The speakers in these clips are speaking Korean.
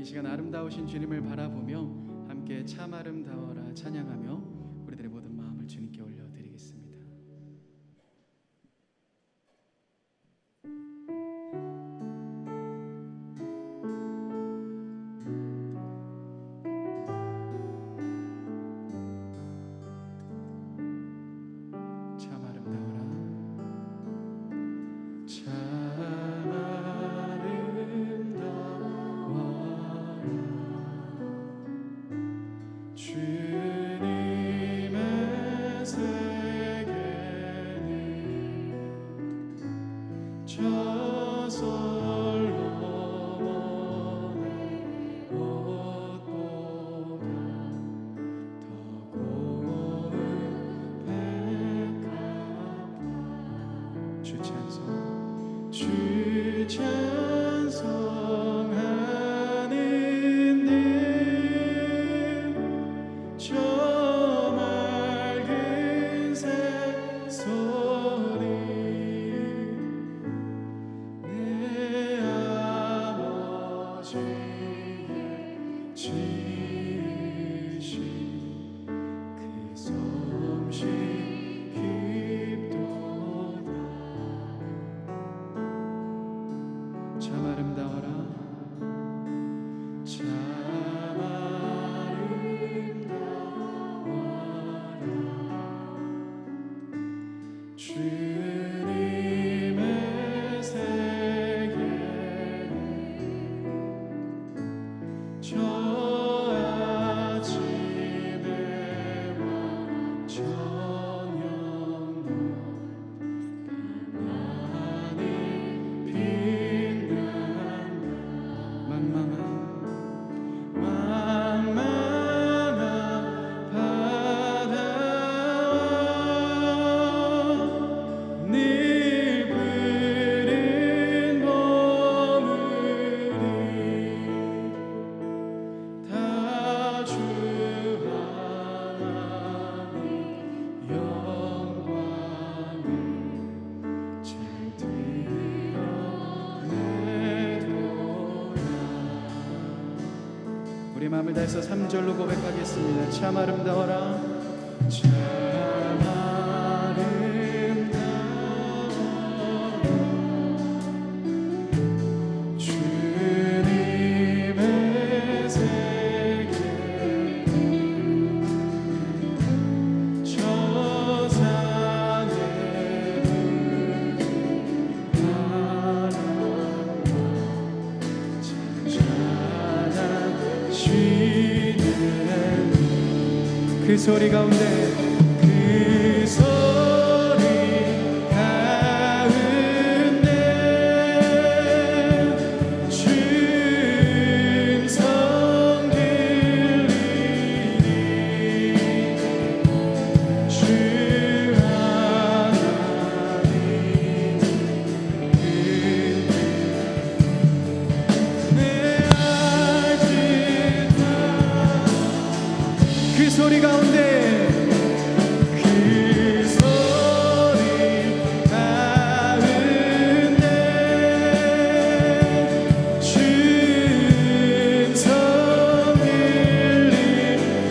시간 아름다우신 주님을 바라보며 함께 참 아름다워라 찬양하며 우리들의 모든 마음을 주님께 올려드리겠습니다. 참 아름다워라 참 주님의 세계는 저절로 머네 꽃보다 더 고운 백합화 주 찬송 주 찬송하는 저 맑은 새소리 내 아버지의 지으신 그 솜씨 깊도다 참 아름다워라 참 주님의 세계는 저 아침에와 저녁도 가만히 빛난다 망망한 늘 부른 보물이 다 주 하나님 영광을 잘 드러내도다 우리 마음을 다해서 3절로 고백하겠습니다. 참 아름다워라 참 그 소리 가운데 그 소리 가운데 주 음성 들리니 주 하나님 내 그 소리 가운데 그 소리 가운데 주 음성 들리니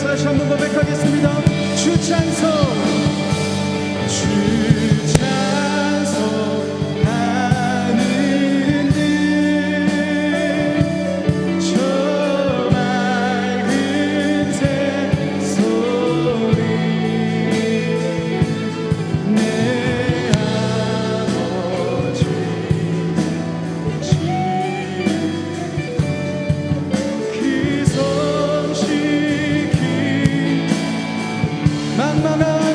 다시 한번 고백하겠습니다. 주 찬송 주 찬송하는 듯 저 맑은 새소리 내 아버지 그 솜씨 망망한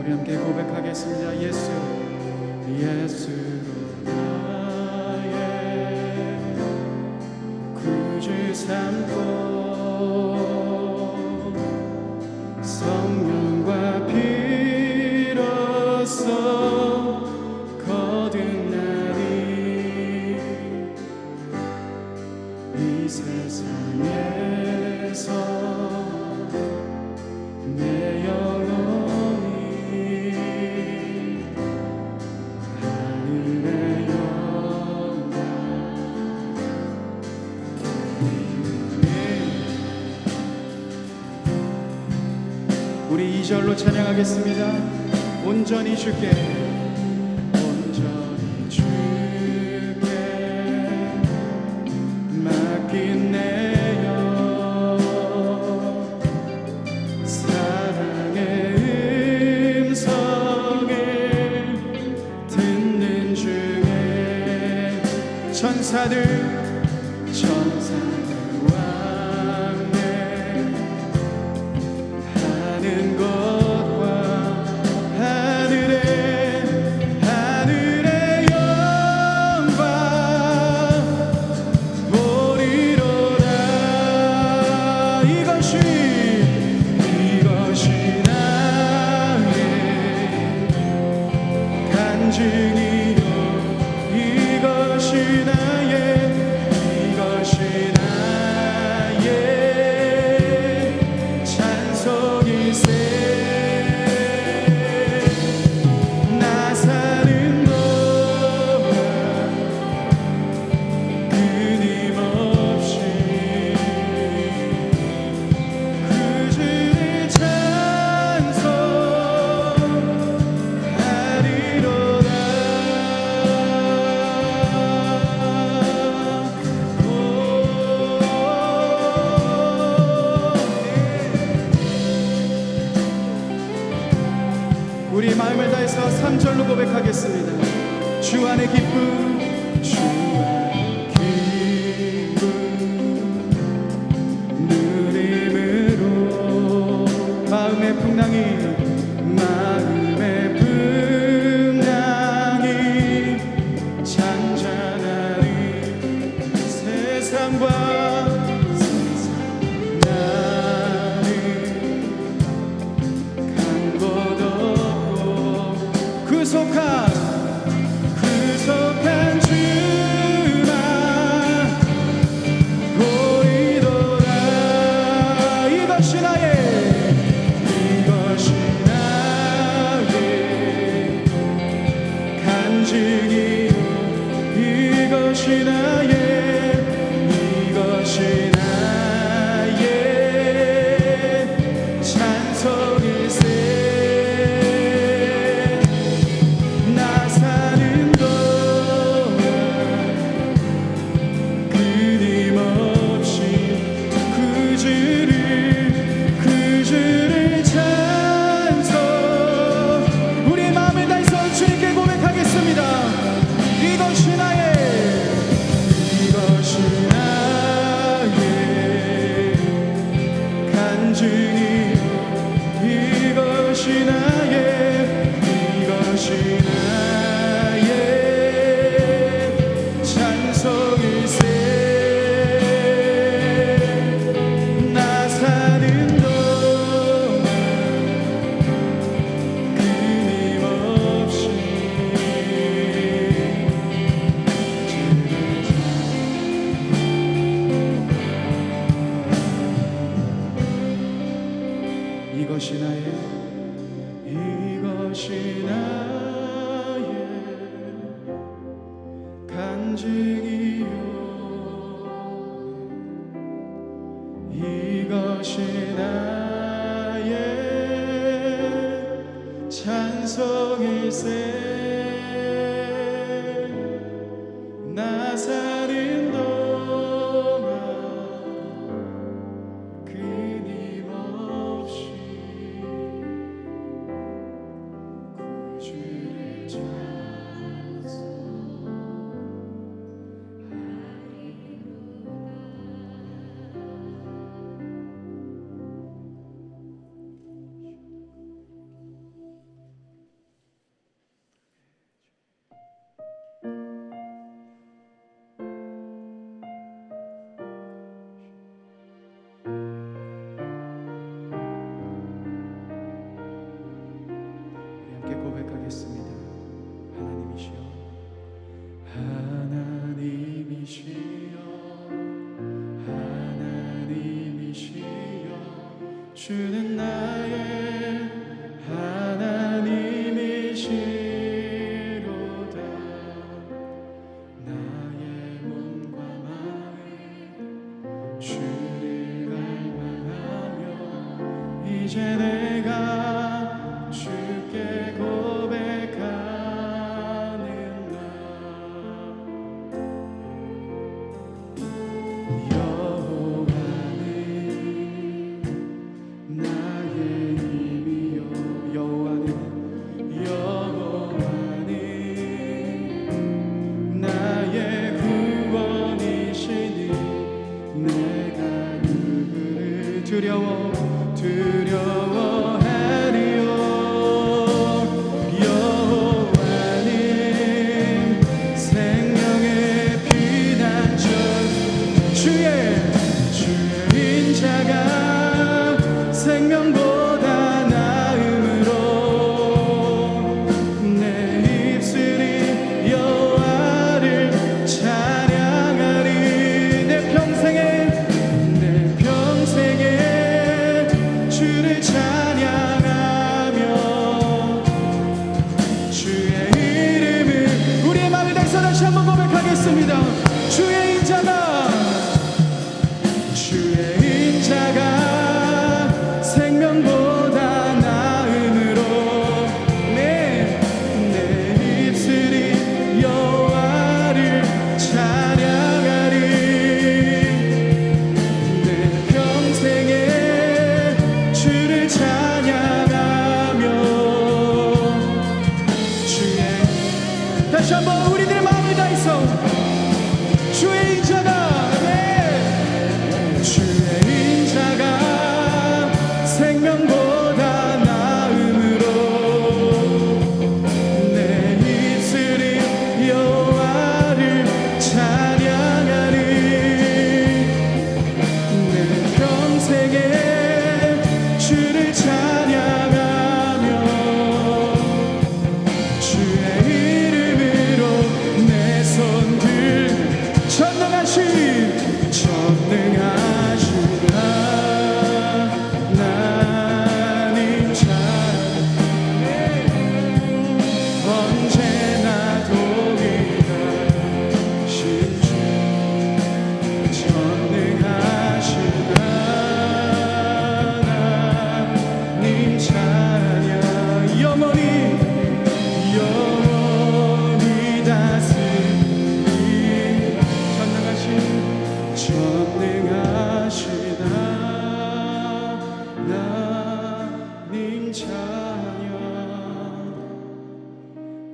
우리 함께 고백하겠습니다. 예수, 예수로 나의 구주 삼고 성령과 피로써 거듭나니 이 세상에서 내 영혼이 하늘의 영광 우리 2절로 찬양하겠습니다. 온전히 주께 온전히 주께 맡긴 내 영 사랑의 음성을 듣는 중에 천사들 왕래 하는 것과 하늘의 영광 보리로다. 이것이 나의 간증이요 이것이 나의 찬송일세. 나 사는 동안 끊임없이 그 주를 찬송하리로다. 우리 마음을 다해서 3절로 고백하겠습니다. 주 안의 기쁨, 주 안의 기쁨 누림으로 마음의 풍랑이 잔잔하니 세상과 구속한 주만 보이도다. 이것이 나의 간증이요 이것이 나의 찬송일세. 이것이 나의 간증이요 이것이 나의 찬송일세. 나 사는 동안 끊임없이 주를 찬송하리로다. 주는 나의 하나님이시로다. 나의 몸과 마음 주를 갈망하며 이제 내가 주께 고백하는 날. 여호와는 나의 힘이요. 여호와는 나의 구원이시니 내가 누구를 두려워하리요. 여호와는 생명의 피난처. 주의 인자가 생명보다 나음으로 내 입술이 여호와를 찬양하리. 내 평생에 주를 찬양하며 주의 이름을 우리의 마음을 다해서 다시 한번 고백하겠습니다. 주의 인자가 생명보다 나음으로 내 입술이 여호와를 찬양하리. 내 평생에 주를 찬양하며 다시 한번 우리들의 마음을 다해서 주의 인자가 생명보다 나음으로 내 입술이 여호와를 찬양하리. 내 평생에 주를 찬양하며 주의 이름으로 내 손들 전능하신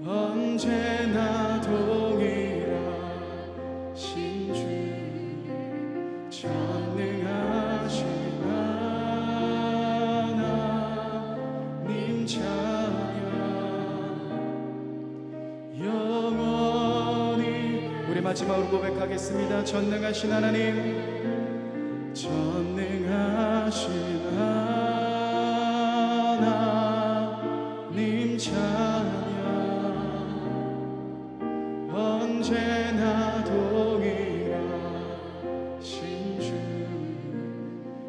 언제나 동일하신 주 전능하신 하나님 찬양 영원히. 우리 마지막으로 고백하겠습니다. 전능하신 하나님 하나님 찬양 언제나 동일하신 주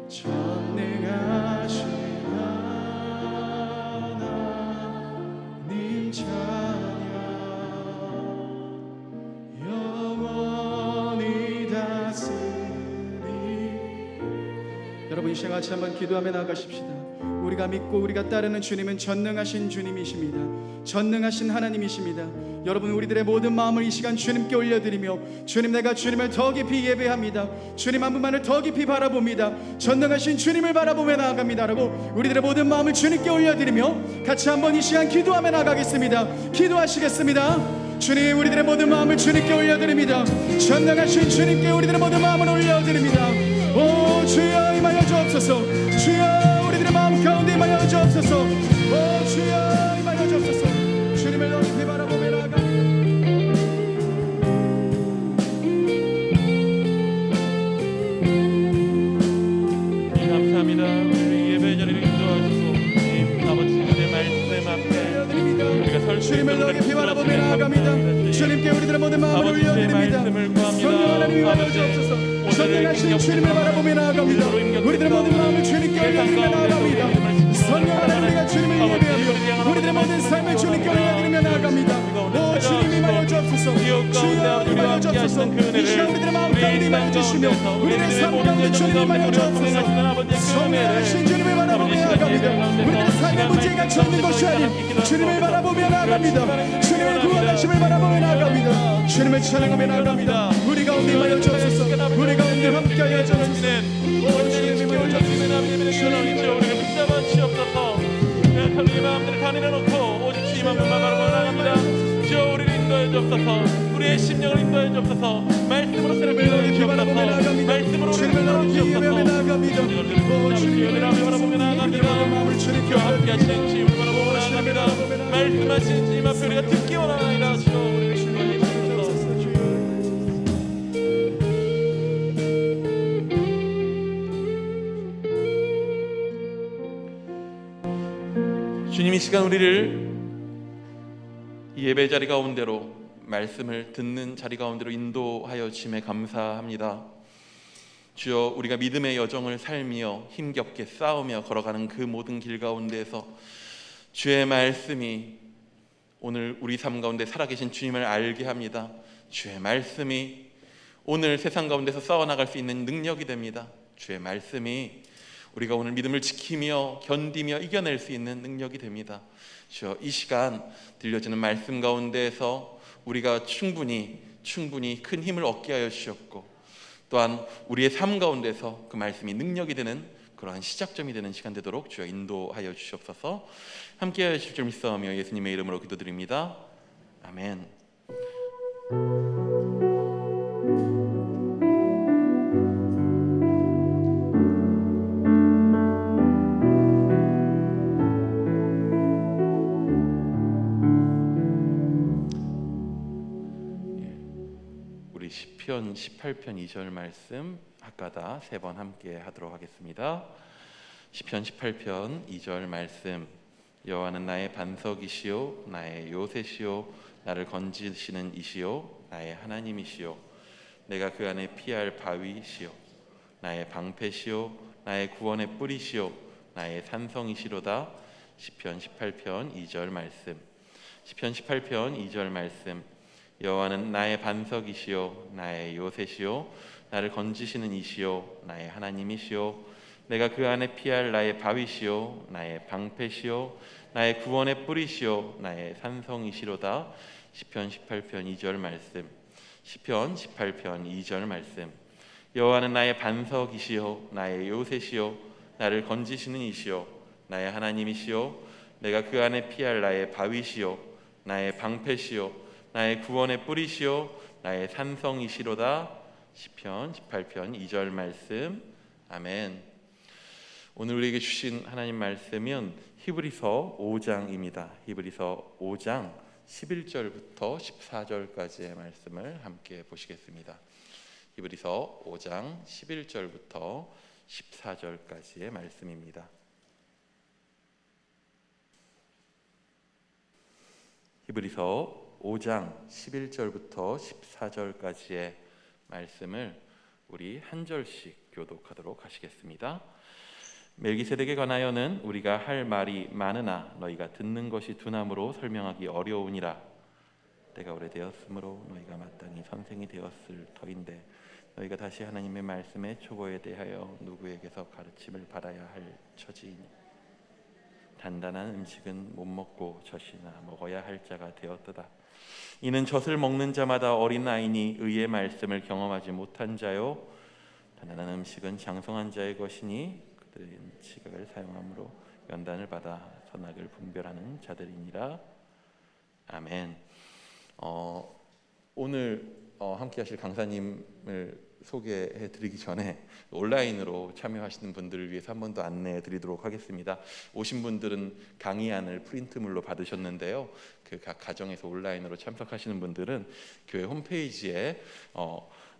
전능하신 하나님 찬양 영원히 다스리. 여러분 이 시간 같이 한번 기도하며 나아가십시다. 우리가 믿고 우리가 따르는 주님은 전능하신 주님이십니다. 전능하신 하나님이십니다. 여러분 우리들의 모든 마음을 이 시간 주님께 올려드리며 주님 내가 주님을 더 깊이 예배합니다. 주님 한 분만을 더 깊이 바라봅니다. 전능하신 주님을 바라보며 나아갑니다 라고 우리들의 모든 마음을 주님께 올려드리며 같이 한번 이 시간 기도하며 나가겠습니다. 기도하시겠습니다. 주님 우리들의 모든 마음을 주님께 올려드립니다. 전능하신 주님께 우리들의 모든 마음을 올려드립니다. 오 주여 임하여 주옵소서. 주여 우리들의 마음 가운데 임하여 주옵소서. 오 주여 임하여 주옵소서. 주님을 높이 바라보며 나아가. 감사합니다. 우리 예배 자리를 인도하시고 아버지 주님의 말씀 앞에 우리가 설 수 주님을 높이 바라보며 나아갑니다. 주님께 우리들의 모든 마음을 올려드립니다. 성령 하나님 임하여 주옵소서. 전능하신 주님을 바라보며 나아갑니다. 우리들의 모든 마음을 주님께 올려드리며 나아갑니다. 가운데 아버지 우리와 함께 하시는 그 은혜를 우리의 일상 가운데서 우리의 삶 가운데 주님이 우리와 동행하시는 아버지의 그 은혜를 주님을 바라보며 나아갑니다. 우리의 삶의 문제가 전는 것이 아닌 주님을 바라보며 나아갑니다. 주님의 구원하심을 바라보며 나아갑니다. 주님을 찬양하며 나아갑니다. 우리 가운데 임하여 주옵소서. 우리 가운데 함께하여 주옵소서. 주님의 우리를 붙잡아 주옵소서. 우리의 마음들을 다 내려놓고 오직 주님만 바라보며 나아갑니다. 주여 우리를 인도해 주옵소서. 우리의 심령을 인도해 주옵소서. 말씀으로 새롭게 인도해 주옵소서. 말씀으로 우리를 인도해 주옵소서. 주님을 바라보며 나아갑니다. 주와 함께 하시는 주님을 바라보며 나아갑니다. 말씀하시는 주님 앞에 우리가 듣기 원하나이다. 주여 우리를 인도해 주옵소서. 주님 이 시간 우리를 이 예배 자리 가운데로 말씀을 듣는 자리 가운데로 인도하여 주심에 감사합니다. 주여 우리가 믿음의 여정을 살며 힘겹게 싸우며 걸어가는 그 모든 길 가운데에서 주의 말씀이 오늘 우리 삶 가운데 살아계신 주님을 알게 합니다. 주의 말씀이 오늘 세상 가운데서 싸워나갈 수 있는 능력이 됩니다. 주의 말씀이 우리가 오늘 믿음을 지키며 견디며 이겨낼 수 있는 능력이 됩니다. 주여 이 시간 들려지는 말씀 가운데에서 우리가 충분히 큰 힘을 얻게 하여 주셨고 또한 우리의 삶 가운데서 그 말씀이 능력이 되는 그러한 시작점이 되는 시간 되도록 주여 인도하여 주시옵소서. 함께 하실 줄 믿사오며 예수님의 이름으로 기도드립니다. 아멘. 시편 18편 2절 말씀 아까다 3번 함께 하도록 하겠습니다. 시편 18편 2절 말씀. 여호와는 나의 반석이시요 나의 요새시요 나를 건지시는 이시요 나의 하나님이시요 내가 그 안에 피할 바위시요 나의 방패시요 나의 구원의 뿌리시요 나의 산성이시로다. 시편 18편 2절 말씀. 시편 18편 2절 말씀. 여호와는 나의 반석이시요 나의 요새시요 나를 건지시는 이시요 나의 하나님이시요 내가 그 안에 피할 나의 바위시요 나의 방패시요 나의 구원의 뿌리시요 나의 산성이시로다. 시편 18편 2절 말씀. 시편 18편 2절 말씀. 여호와는 나의 반석이시요 나의 요새시요 나를 건지시는 이시요 나의 하나님이시요 내가 그 안에 피할 나의 바위시요 나의 방패시요 나의 구원의 뿌리시요 나의 산성이시로다. 시편 18편 2절 말씀. 아멘. 오늘 우리에게 주신 하나님 말씀은 히브리서 5장입니다. 히브리서 5장 11절부터 14절까지의 말씀을 함께 보시겠습니다. 히브리서 5장 11절부터 14절까지의 말씀입니다. 히브리서 5장 11절부터 14절까지의 말씀을 우리 한 절씩 교독하도록 하시겠습니다. 멜기세덱에 관하여는 우리가 할 말이 많으나 너희가 듣는 것이 둔함으로 설명하기 어려우니라. 때가 오래되었으므로 너희가 마땅히 선생이 되었을 터인데 너희가 다시 하나님의 말씀의 초보에 대하여 누구에게서 가르침을 받아야 할 처지이니 단단한 음식은 못 먹고 젖이나 먹어야 할 자가 되었도다. 이는 젖을 먹는 자마다 어린 아이니 의의 말씀을 경험하지 못한 자요 단단한 음식은 장성한 자의 것이니 그들은 지각을 사용함으로 연단을 받아 선악을 분별하는 자들이니라. 아멘. 오늘 함께 하실 강사님을 소개해 드리기 전에 온라인으로 참여하시는 분들을 위해서 한 번 더 안내해 드리도록 하겠습니다. 오신 분들은 강의안을 프린트물로 받으셨는데요. 그 각 가정에서 온라인으로 참석하시는 분들은 교회 홈페이지에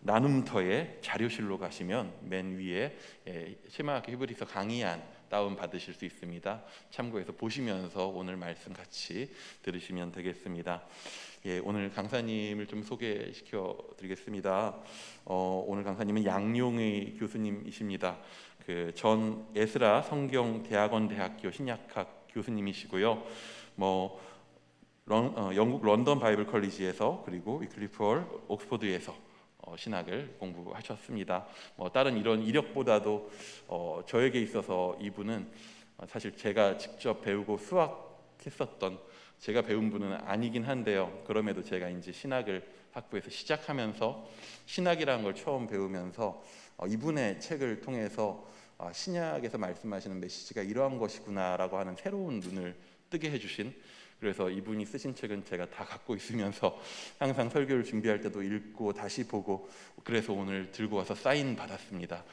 나눔터에 자료실로 가시면 맨 위에 세마학교 히브리서 강의안 다운 받으실 수 있습니다. 참고해서 보시면서 오늘 말씀 같이 들으시면 되겠습니다. 오늘 강사님을 좀 소개시켜 드리겠습니다. 오늘 강사님은 양용의 교수님이십니다. 그 전 에스라 성경대학원 대학교 신약학 교수님이시고요. 영국 런던 바이블 컬리지에서 그리고 위클리프 옥스포드에서 신학을 공부하셨습니다. 다른 이런 이력보다도 저에게 있어서 이분은 사실 제가 직접 배우고 수학했었던 제가 배운 분은 아니긴 한데요. 그럼에도 제가 이제 신학을 학부에서 시작하면서 신학이라는 걸 처음 배우면서 이분의 책을 통해서 신약에서 말씀하시는 메시지가 이러한 것이구나라고 하는 새로운 눈을 뜨게 해주신, 그래서 이분이 쓰신 책은 제가 다 갖고 있으면서 항상 설교를 준비할 때도 읽고 다시 보고, 그래서 오늘 들고 와서 사인 받았습니다.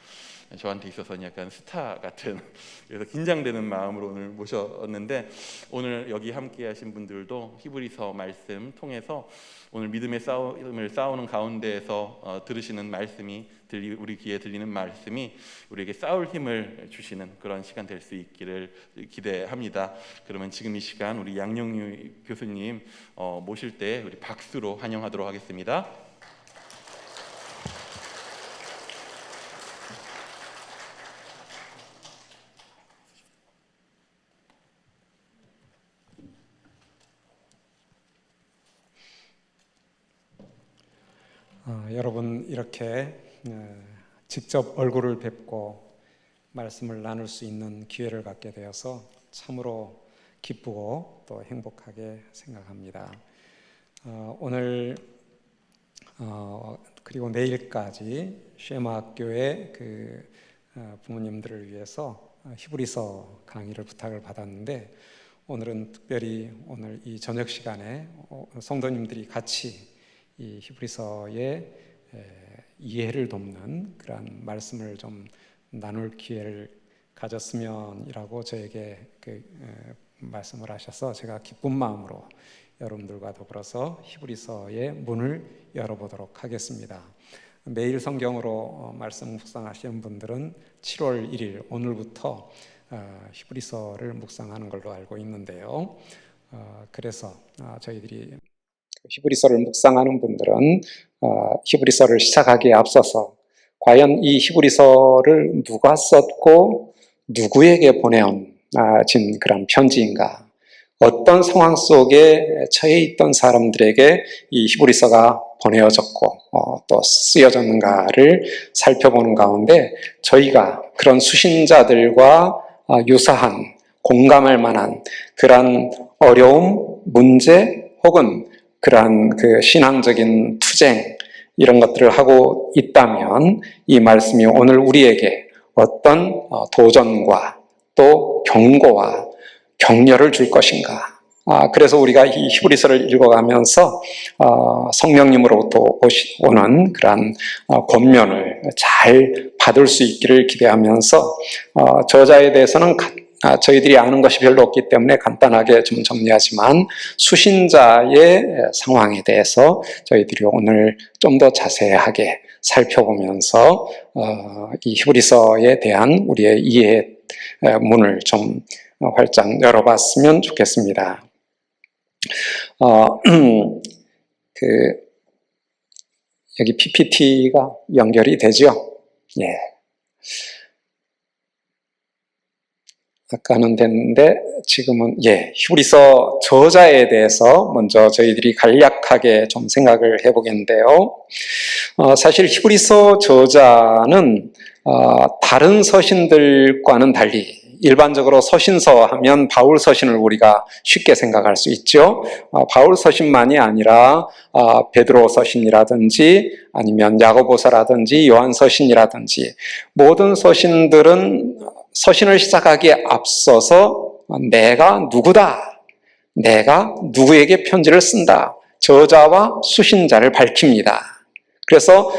저한테 있어서는 약간 스타 같은, 그래서 긴장되는 마음으로 오늘 모셨는데, 오늘 여기 함께 하신 분들도 히브리서 말씀 통해서 오늘 믿음의 싸움을 싸우는 가운데에서 들으시는 말씀이 우리 귀에 들리는 말씀이 우리에게 싸울 힘을 주시는 그런 시간 될 수 있기를 기대합니다. 그러면 지금 이 시간 우리 양영유 교수님 모실 때 우리 박수로 환영하도록 하겠습니다. 여러분 이렇게 직접 얼굴을 뵙고 말씀을 나눌 수 있는 기회를 갖게 되어서 참으로 기쁘고 또 행복하게 생각합니다. 오늘 그리고 내일까지 쉐마 학교의 부모님들을 위해서 히브리서 강의를 부탁을 받았는데, 오늘은 특별히 오늘 이 저녁 시간에 성도님들이 같이 이 히브리서의 이해를 돕는 그런 말씀을 좀 나눌 기회를 가졌으면이라고 저에게 말씀을 하셔서 제가 기쁜 마음으로 여러분들과 더불어서 히브리서의 문을 열어보도록 하겠습니다. 매일 성경으로 말씀 묵상하시는 분들은 7월 1일 오늘부터 히브리서를 묵상하는 걸로 알고 있는데요. 그래서 저희들이 히브리서를 묵상하는 분들은 히브리서를 시작하기에 앞서서 과연 이 히브리서를 누가 썼고 누구에게 보내진 그런 편지인가, 어떤 상황 속에 처해 있던 사람들에게 이 히브리서가 보내어졌고 또 쓰여졌는가를 살펴보는 가운데 저희가 그런 수신자들과 유사한 공감할 만한 그러한 어려움, 문제 혹은 그러한 신앙적인 투쟁 이런 것들을 하고 있다면 이 말씀이 오늘 우리에게 어떤 도전과 또 경고와 격려를 줄 것인가. 그래서 우리가 이 히브리서를 읽어가면서 성령님으로부터 오는 그러한 권면을 잘 받을 수 있기를 기대하면서 저자에 대해서는 저희들이 아는 것이 별로 없기 때문에 간단하게 좀 정리하지만 수신자의 상황에 대해서 저희들이 오늘 좀 더 자세하게 살펴보면서 이 히브리서에 대한 우리의 이해의 문을 좀 활짝 열어봤으면 좋겠습니다. 여기 PPT가 연결이 되죠? 예. 아까는 됐는데 지금은 히브리서 저자에 대해서 먼저 저희들이 간략하게 좀 생각을 해보겠는데요. 사실 히브리서 저자는 다른 서신들과는 달리 일반적으로 서신서 하면 바울 서신을 우리가 쉽게 생각할 수 있죠. 바울 서신만이 아니라 베드로 서신이라든지 아니면 야고보서라든지 요한 서신이라든지 모든 서신들은 서신을 시작하기에 앞서서 내가 누구다, 내가 누구에게 편지를 쓴다, 저자와 수신자를 밝힙니다. 그래서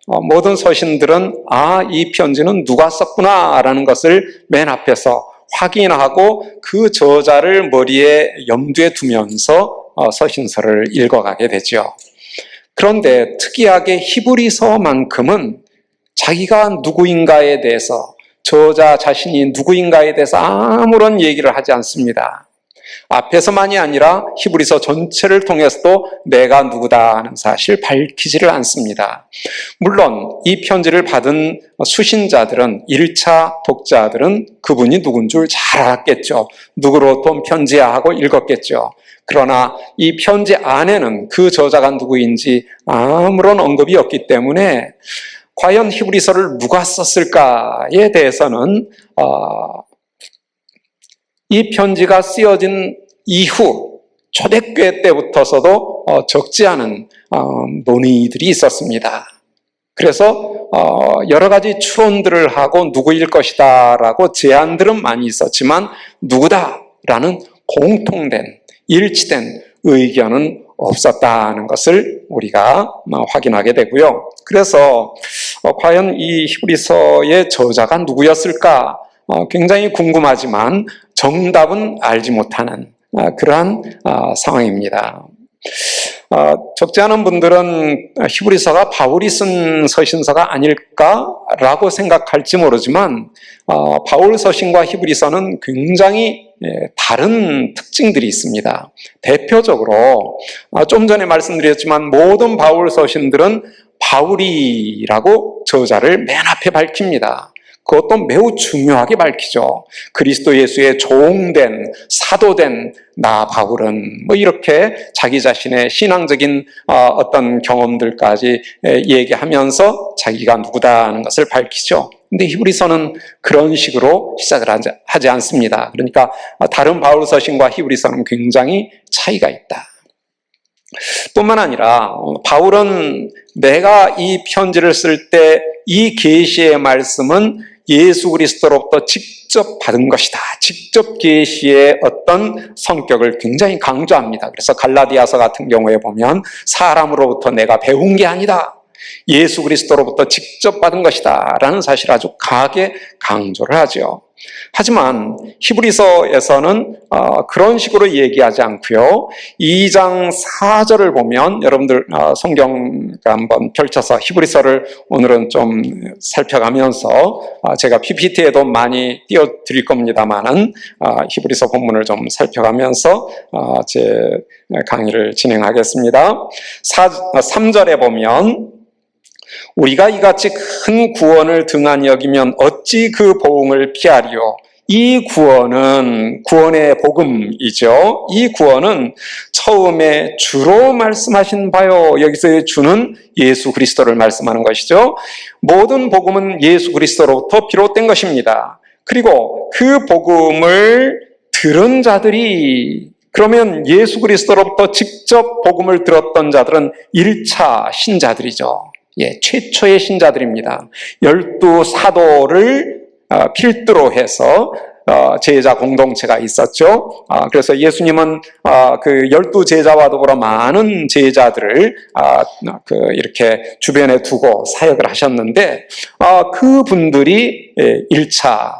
모든 서신들은 이 편지는 누가 썼구나라는 것을 맨 앞에서 확인하고 그 저자를 머리에 염두에 두면서 서신서를 읽어가게 되죠. 그런데 특이하게 히브리서만큼은 자기가 누구인가에 대해서, 저자 자신이 누구인가에 대해서 아무런 얘기를 하지 않습니다. 앞에서만이 아니라 히브리서 전체를 통해서도 내가 누구다 하는 사실 밝히지를 않습니다. 물론 이 편지를 받은 수신자들은 1차 독자들은 그분이 누군 줄 잘 알았겠죠. 누구로 돈 편지야 하고 읽었겠죠. 그러나 이 편지 안에는 그 저자가 누구인지 아무런 언급이 없기 때문에 과연 히브리서를 누가 썼을까에 대해서는 이 편지가 쓰여진 이후 초대교회 때부터서도 적지 않은 논의들이 있었습니다. 그래서 여러 가지 추론들을 하고 누구일 것이다 라고 제안들은 많이 있었지만 누구다라는 공통된 일치된 의견은 없었다는 것을 우리가 확인하게 되고요. 그래서 과연 이 히브리서의 저자가 누구였을까 굉장히 궁금하지만 정답은 알지 못하는 그러한 상황입니다. 적지 않은 분들은 히브리서가 바울이 쓴 서신서가 아닐까라고 생각할지 모르지만 바울 서신과 히브리서는 굉장히 다른 특징들이 있습니다. 대표적으로 좀 전에 말씀드렸지만 모든 바울 서신들은 바울이라고 저자를 맨 앞에 밝힙니다. 그것도 매우 중요하게 밝히죠. 그리스도 예수의 종된 사도된 나 바울은 뭐 이렇게 자기 자신의 신앙적인 어떤 경험들까지 얘기하면서 자기가 누구다 하는 것을 밝히죠. 근데 히브리서는 그런 식으로 시작을 하지 않습니다. 그러니까 다른 바울 서신과 히브리서는 굉장히 차이가 있다. 뿐만 아니라 바울은 내가 이 편지를 쓸 때 이 계시의 말씀은 예수 그리스도로부터 직접 받은 것이다. 직접 계시의 어떤 성격을 굉장히 강조합니다. 그래서 갈라디아서 같은 경우에 보면 사람으로부터 내가 배운 게 아니다. 예수 그리스도로부터 직접 받은 것이다 라는 사실을 아주 강하게 강조를 하죠. 하지만 히브리서에서는 그런 식으로 얘기하지 않고요. 2장 4절을 보면 여러분들 성경 한번 펼쳐서 히브리서를 오늘은 좀 살펴가면서 제가 PPT에도 많이 띄워드릴 겁니다만은 히브리서 본문을 좀 살펴가면서 제 강의를 진행하겠습니다. 3절에 보면 우리가 이같이 큰 구원을 등한히 여기면 어찌 그 보응을 피하리요. 이 구원은 구원의 복음이죠. 이 구원은 처음에 주로 말씀하신 바요. 여기서의 주는 예수 그리스도를 말씀하는 것이죠. 모든 복음은 예수 그리스도로부터 비롯된 것입니다. 그리고 그 복음을 들은 자들이 그러면 예수 그리스도로부터 직접 복음을 들었던 자들은 1차 신자들이죠. 최초의 신자들입니다. 12사도를 필두로 해서 제자 공동체가 있었죠. 그래서 예수님은 그 12제자와 더불어 많은 제자들을 이렇게 주변에 두고 사역을 하셨는데 그 분들이 1차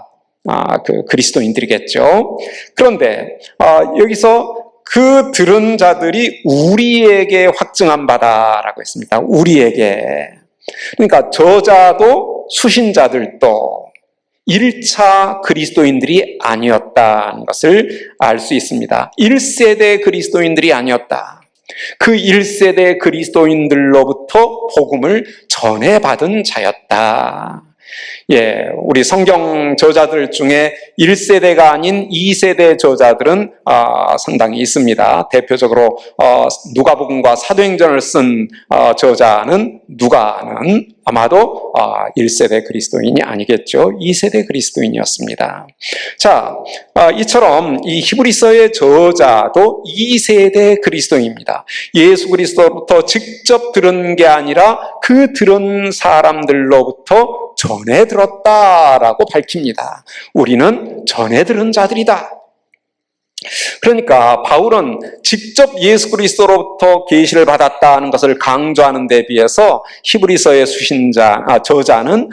그 그리스도인들이겠죠. 그런데 여기서 그 들은 자들이 우리에게 확증한 바다라고 했습니다. 우리에게. 그러니까 저자도 수신자들도 1차 그리스도인들이 아니었다는 것을 알 수 있습니다. 1세대 그리스도인들이 아니었다. 그 1세대 그리스도인들로부터 복음을 전해받은 자였다. 우리 성경 저자들 중에 1세대가 아닌 2세대 저자들은 상당히 있습니다. 대표적으로 누가복음과 사도행전을 쓴 저자는 누가는 아마도 1세대 그리스도인이 아니겠죠. 2세대 그리스도인이었습니다. 자, 이처럼 이 히브리서의 저자도 2세대 그리스도인입니다. 예수 그리스도로부터 직접 들은 게 아니라 그 들은 사람들로부터 전해 들었다라고 밝힙니다. 우리는 전해 들은 자들이다. 그러니까 바울은 직접 예수 그리스도로부터 계시를 받았다는 것을 강조하는 데 비해서 히브리서의 저자는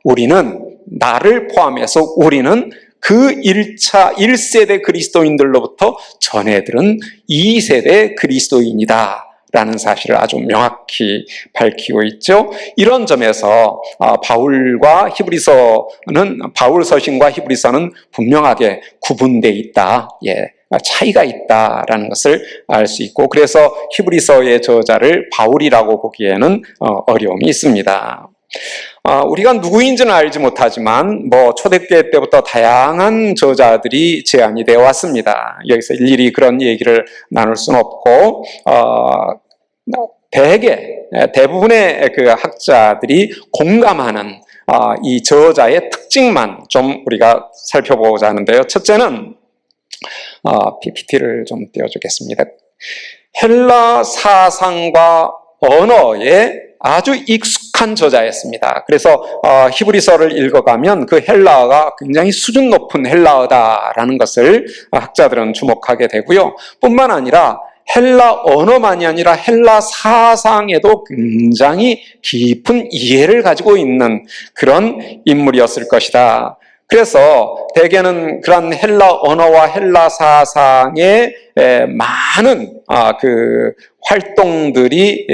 우리는 나를 포함해서 우리는 그 1세대 그리스도인들로부터 전해 들은 2세대 그리스도인이다 라는 사실을 아주 명확히 밝히고 있죠. 이런 점에서 바울 서신과 히브리서는 분명하게 구분되어 있다. 차이가 있다라는 것을 알 수 있고, 그래서 히브리서의 저자를 바울이라고 보기에는 어려움이 있습니다. 우리가 누구인지는 알지 못하지만 초대교회 때부터 다양한 저자들이 제안이 되어 왔습니다. 여기서 일일이 그런 얘기를 나눌 수는 없고, 대부분의 그 학자들이 공감하는 이 저자의 특징만 좀 우리가 살펴보자 하는데요. 첫째는 PPT를 좀 띄워주겠습니다. 헬라 사상과 언어에 아주 익숙한 저자였습니다. 그래서 히브리서를 읽어가면 그 헬라어가 굉장히 수준 높은 헬라어다라는 것을 학자들은 주목하게 되고요. 뿐만 아니라 헬라 언어만이 아니라 헬라 사상에도 굉장히 깊은 이해를 가지고 있는 그런 인물이었을 것이다. 그래서 대개는 그런 헬라 언어와 헬라 사상에 많은 그 활동들이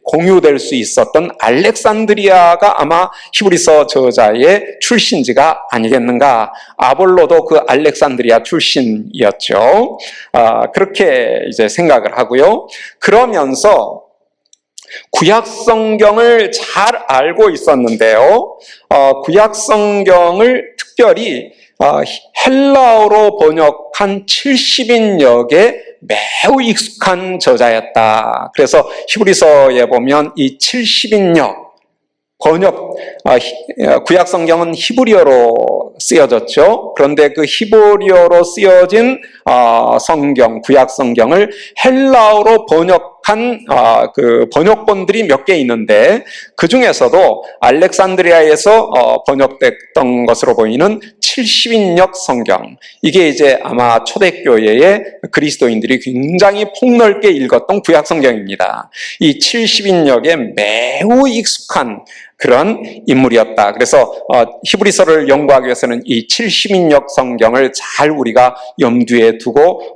공유될 수 있었던 알렉산드리아가 아마 히브리서 저자의 출신지가 아니겠는가. 아볼로도 그 알렉산드리아 출신이었죠. 그렇게 이제 생각을 하고요. 그러면서 구약 성경을 잘 알고 있었는데요. 구약 성경을 특별히 헬라어로 번역한 70인역에 매우 익숙한 저자였다. 그래서 히브리서에 보면 이 70인역 구약 성경은 히브리어로 쓰여졌죠. 그런데 그 히브리어로 쓰여진 성경, 구약 성경을 헬라어로 번역한 그 번역본들이 몇 개 있는데, 그 중에서도 알렉산드리아에서 번역됐던 것으로 보이는 70인역 성경, 이게 이제 아마 초대교회의 그리스도인들이 굉장히 폭넓게 읽었던 구약 성경입니다. 이 70인역에 매우 익숙한 그런 인물이었다. 그래서 히브리서를 연구하기 위해서는 이 70인역 성경을 잘 우리가 염두에 두고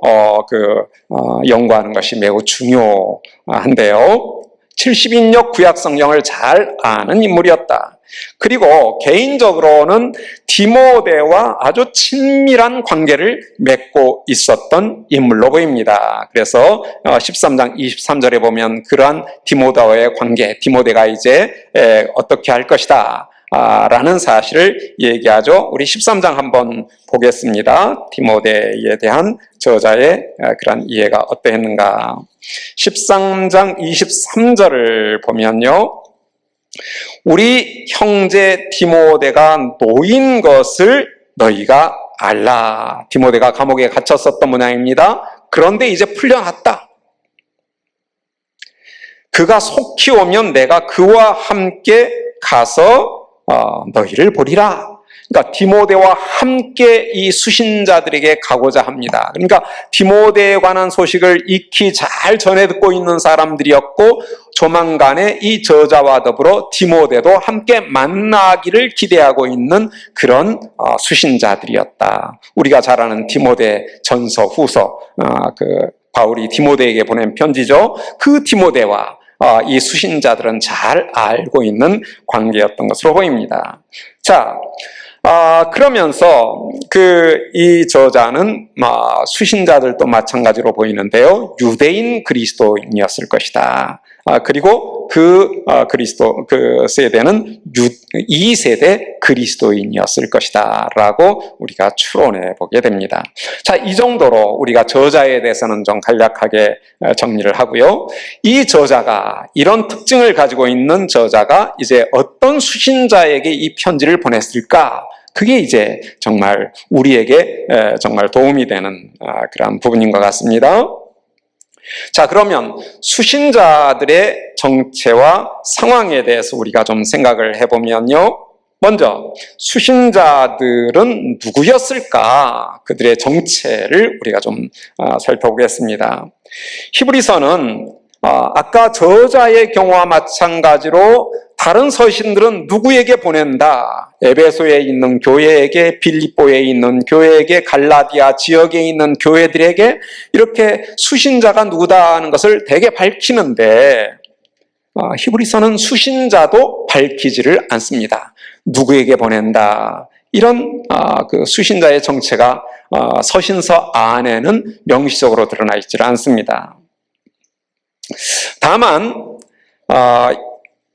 연구하는 것이 매우 중요한데요. 70인역 구약 성경을 잘 아는 인물이었다. 그리고 개인적으로는 디모데와 아주 친밀한 관계를 맺고 있었던 인물로 보입니다. 그래서 13장 23절에 보면 그러한 디모데와의 관계, 디모데가 이제 어떻게 할 것이다 라는 사실을 얘기하죠. 우리 13장 한번 보겠습니다. 디모데에 대한 저자의 그런 이해가 어떠했는가. 13장 23절을 보면요, 우리 형제 디모데가 노인 것을 너희가 알라. 디모데가 감옥에 갇혔었던 모양입니다. 그런데 이제 풀려났다. 그가 속히 오면 내가 그와 함께 가서 너희를 보리라. 그러니까 디모데와 함께 이 수신자들에게 가고자 합니다. 그러니까 디모데에 관한 소식을 익히 잘 전해 듣고 있는 사람들이었고, 조만간에 이 저자와 더불어 디모데도 함께 만나기를 기대하고 있는 그런 수신자들이었다. 우리가 잘 아는 디모데 전서, 후서, 바울이 디모데에게 보낸 편지죠. 그 디모데와 이 수신자들은 잘 알고 있는 관계였던 것으로 보입니다. 자, 그러면서 이 저자는 수신자들도 마찬가지로 보이는데요, 유대인 그리스도인이었을 것이다. 그리고 그 세대는 2세대 그리스도인이었을 것이다 라고 우리가 추론해 보게 됩니다. 자, 이 정도로 우리가 저자에 대해서는 좀 간략하게 정리를 하고요. 이 저자가, 이런 특징을 가지고 있는 저자가 이제 어떤 수신자에게 이 편지를 보냈을까? 그게 이제 정말 우리에게 정말 도움이 되는 그런 부분인 것 같습니다. 자, 그러면 수신자들의 정체와 상황에 대해서 우리가 좀 생각을 해보면요. 먼저 수신자들은 누구였을까? 그들의 정체를 우리가 좀 살펴보겠습니다. 히브리서는 아까 저자의 경우와 마찬가지로 다른 서신들은 누구에게 보낸다. 에베소에 있는 교회에게, 빌립보에 있는 교회에게, 갈라디아 지역에 있는 교회들에게 이렇게 수신자가 누구다 하는 것을 대개 밝히는데, 히브리서는 수신자도 밝히지를 않습니다. 누구에게 보낸다. 이런 그 수신자의 정체가 서신서 안에는 명시적으로 드러나 있지 않습니다. 다만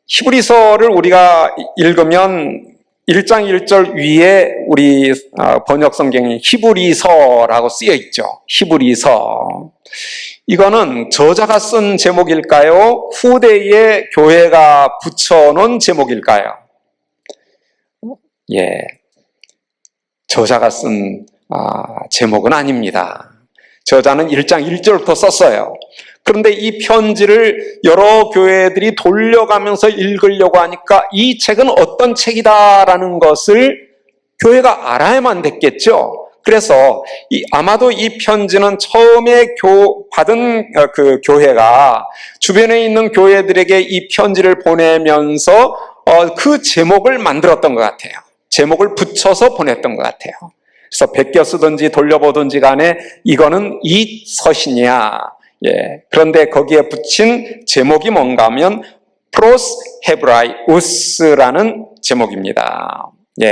히브리서를 우리가 읽으면 1장 1절 위에 우리 번역 성경이 히브리서라고 쓰여 있죠. 히브리서. 이거는 저자가 쓴 제목일까요? 후대에 교회가 붙여놓은 제목일까요? 예, 저자가 쓴 제목은 아닙니다. 저자는 1장 1절부터 썼어요. 그런데 이 편지를 여러 교회들이 돌려가면서 읽으려고 하니까 이 책은 어떤 책이다라는 것을 교회가 알아야만 됐겠죠. 그래서 아마도 이 편지는 처음에 받은 그 교회가 주변에 있는 교회들에게 이 편지를 보내면서 그 제목을 만들었던 것 같아요. 제목을 붙여서 보냈던 것 같아요. 그래서 베껴 쓰든지 돌려보든지 간에 이거는 이 서신이야. 예. 그런데 거기에 붙인 제목이 뭔가 하면 프로스 헤브라이우스라는 제목입니다. 예.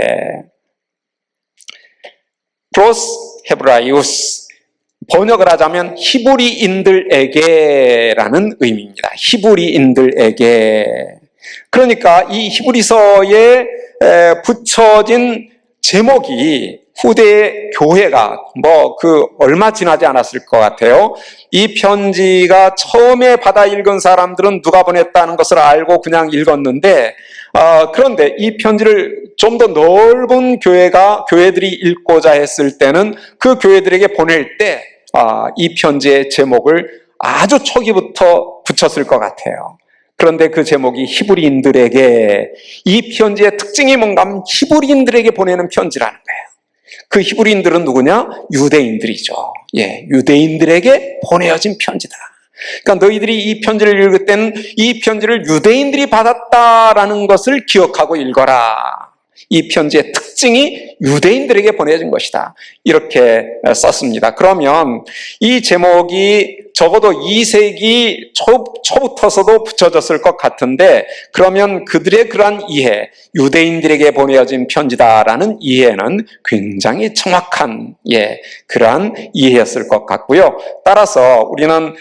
프로스 헤브라이우스. 번역을 하자면 히브리인들에게라는 의미입니다. 히브리인들에게. 그러니까 이 히브리서에 붙여진 제목이 후대의 교회가 얼마 지나지 않았을 것 같아요. 이 편지가 처음에 받아 읽은 사람들은 누가 보냈다는 것을 알고 그냥 읽었는데, 그런데 이 편지를 좀 더 넓은 교회들이 읽고자 했을 때는 그 교회들에게 보낼 때, 이 편지의 제목을 아주 초기부터 붙였을 것 같아요. 그런데 그 제목이 히브리인들에게, 이 편지의 특징이 뭔가 하면 히브리인들에게 보내는 편지라는 거예요. 그 히브리인들은 누구냐? 유대인들이죠. 예, 유대인들에게 보내어진 편지다. 그러니까 너희들이 이 편지를 읽을 때는 이 편지를 유대인들이 받았다라는 것을 기억하고 읽어라. 이 편지의 특징이 유대인들에게 보내진 것이다. 이렇게 썼습니다. 그러면 이 제목이 적어도 2세기 초부터서도 붙여졌을 것 같은데, 그러면 그들의 그러한 이해, 유대인들에게 보내어진 편지다라는 이해는 굉장히 정확한 그러한 이해였을 것 같고요. 따라서 우리는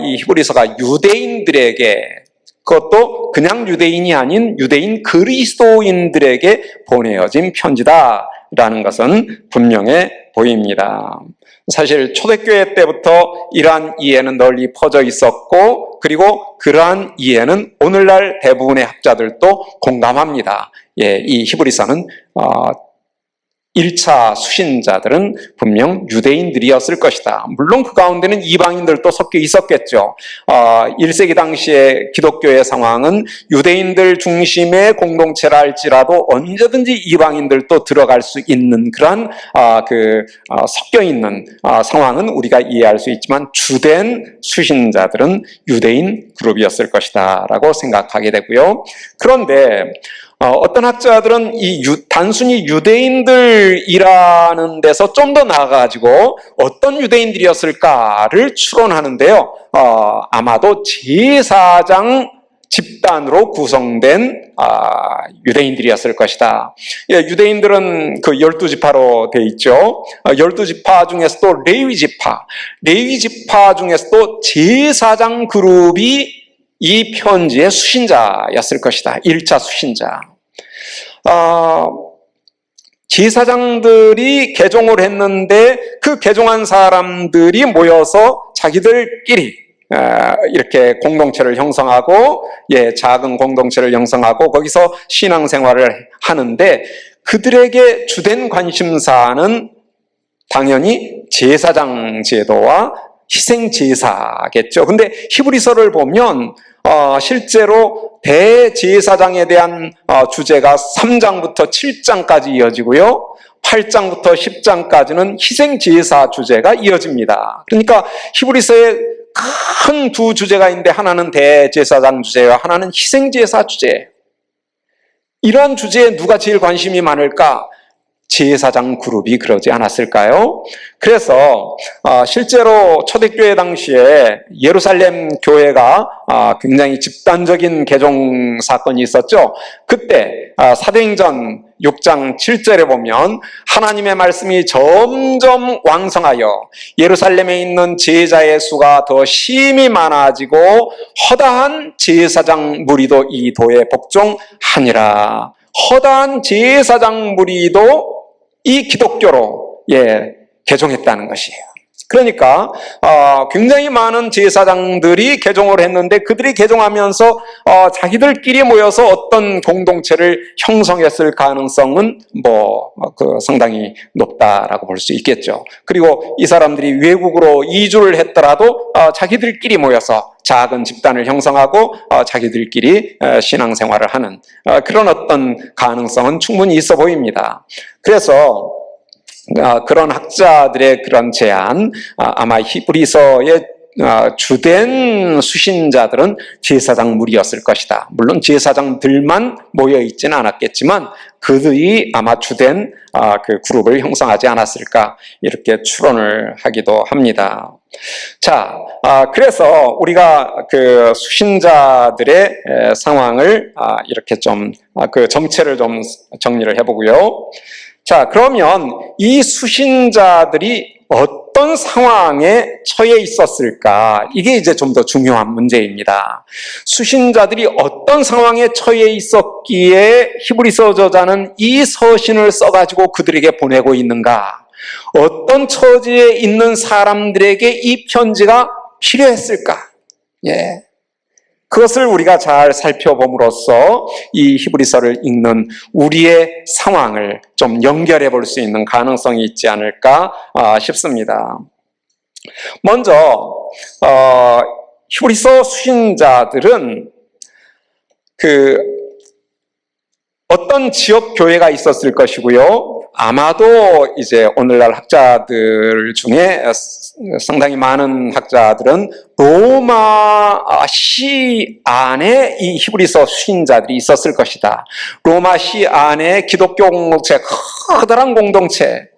이 히브리서가 유대인들에게, 그것도 그냥 유대인이 아닌 유대인 그리스도인들에게 보내어진 편지다라는 것은 분명해 보입니다. 사실 초대교회 때부터 이러한 이해는 널리 퍼져 있었고, 그리고 그러한 이해는 오늘날 대부분의 학자들도 공감합니다. 이 히브리서는 1차 수신자들은 분명 유대인들이었을 것이다. 물론 그 가운데는 이방인들도 섞여 있었겠죠. 1세기 당시의 기독교의 상황은 유대인들 중심의 공동체라 할지라도 언제든지 이방인들도 들어갈 수 있는 그러한 섞여 있는 상황은 우리가 이해할 수 있지만, 주된 수신자들은 유대인 그룹이었을 것이다 라고 생각하게 되고요. 그런데 어떤 학자들은 단순히 유대인들이라는 데서 좀 더 나아가지고 어떤 유대인들이었을까를 추론하는데요. 아마도 제사장 집단으로 구성된 유대인들이었을 것이다. 유대인들은 그 12지파로 돼 있죠. 12지파 중에서도 레위지파 중에서도 제사장 그룹이 이 편지의 수신자였을 것이다. 1차 수신자. 제사장들이 개종을 했는데 그 개종한 사람들이 모여서 자기들끼리 이렇게 공동체를 형성하고, 작은 공동체를 형성하고 거기서 신앙생활을 하는데, 그들에게 주된 관심사는 당연히 제사장 제도와 희생제사겠죠. 근데 히브리서를 보면 실제로 대제사장에 대한 주제가 3장부터 7장까지 이어지고요. 8장부터 10장까지는 희생제사 주제가 이어집니다. 그러니까 히브리서에 큰 두 주제가 있는데, 하나는 대제사장 주제와 하나는 희생제사 주제예요. 이러한 주제에 누가 제일 관심이 많을까? 제사장 그룹이 그러지 않았을까요? 그래서 실제로 초대교회 당시에 예루살렘 교회가 굉장히 집단적인 개종 사건이 있었죠. 그때 사도행전 6장 7절에 보면 하나님의 말씀이 점점 왕성하여 예루살렘에 있는 제자의 수가 더 심히 많아지고 허다한 제사장 무리도 이 도에 복종하니라. 허다한 제사장 무리도 이 기독교로 개종했다는 것이에요. 그러니까 굉장히 많은 제사장들이 개종을 했는데 그들이 개종하면서 자기들끼리 모여서 어떤 공동체를 형성했을 가능성은 상당히 높다라고 볼 수 있겠죠. 그리고 이 사람들이 외국으로 이주를 했더라도 자기들끼리 모여서 작은 집단을 형성하고 자기들끼리 신앙생활을 하는 그런 어떤 가능성은 충분히 있어 보입니다. 그래서 그런 학자들의 그런 제안, 아마 히브리서의 주된 수신자들은 제사장 무리였을 것이다. 물론 제사장들만 모여 있지는 않았겠지만 그들이 아마 주된 그 그룹을 형성하지 않았을까 이렇게 추론을 하기도 합니다. 자, 그래서 우리가 그 수신자들의 상황을 이렇게 좀 그 정체를 좀 정리를 해보고요. 자, 그러면 이 수신자들이 어떤 상황에 처해 있었을까? 이게 이제 좀 더 중요한 문제입니다. 수신자들이 어떤 상황에 처해 있었기에 히브리서 저자는 이 서신을 써가지고 그들에게 보내고 있는가? 어떤 처지에 있는 사람들에게 이 편지가 필요했을까? 그것을 우리가 잘 살펴봄으로써 이 히브리서를 읽는 우리의 상황을 좀 연결해 볼 수 있는 가능성이 있지 않을까 싶습니다. 먼저 히브리서 수신자들은 어떤 지역 교회가 있었을 것이고요. 아마도 이제 오늘날 학자들 중에 상당히 많은 학자들은 로마시 안에 이 히브리서 수신자들이 있었을 것이다. 로마시 안에 기독교 공동체, 커다란 공동체,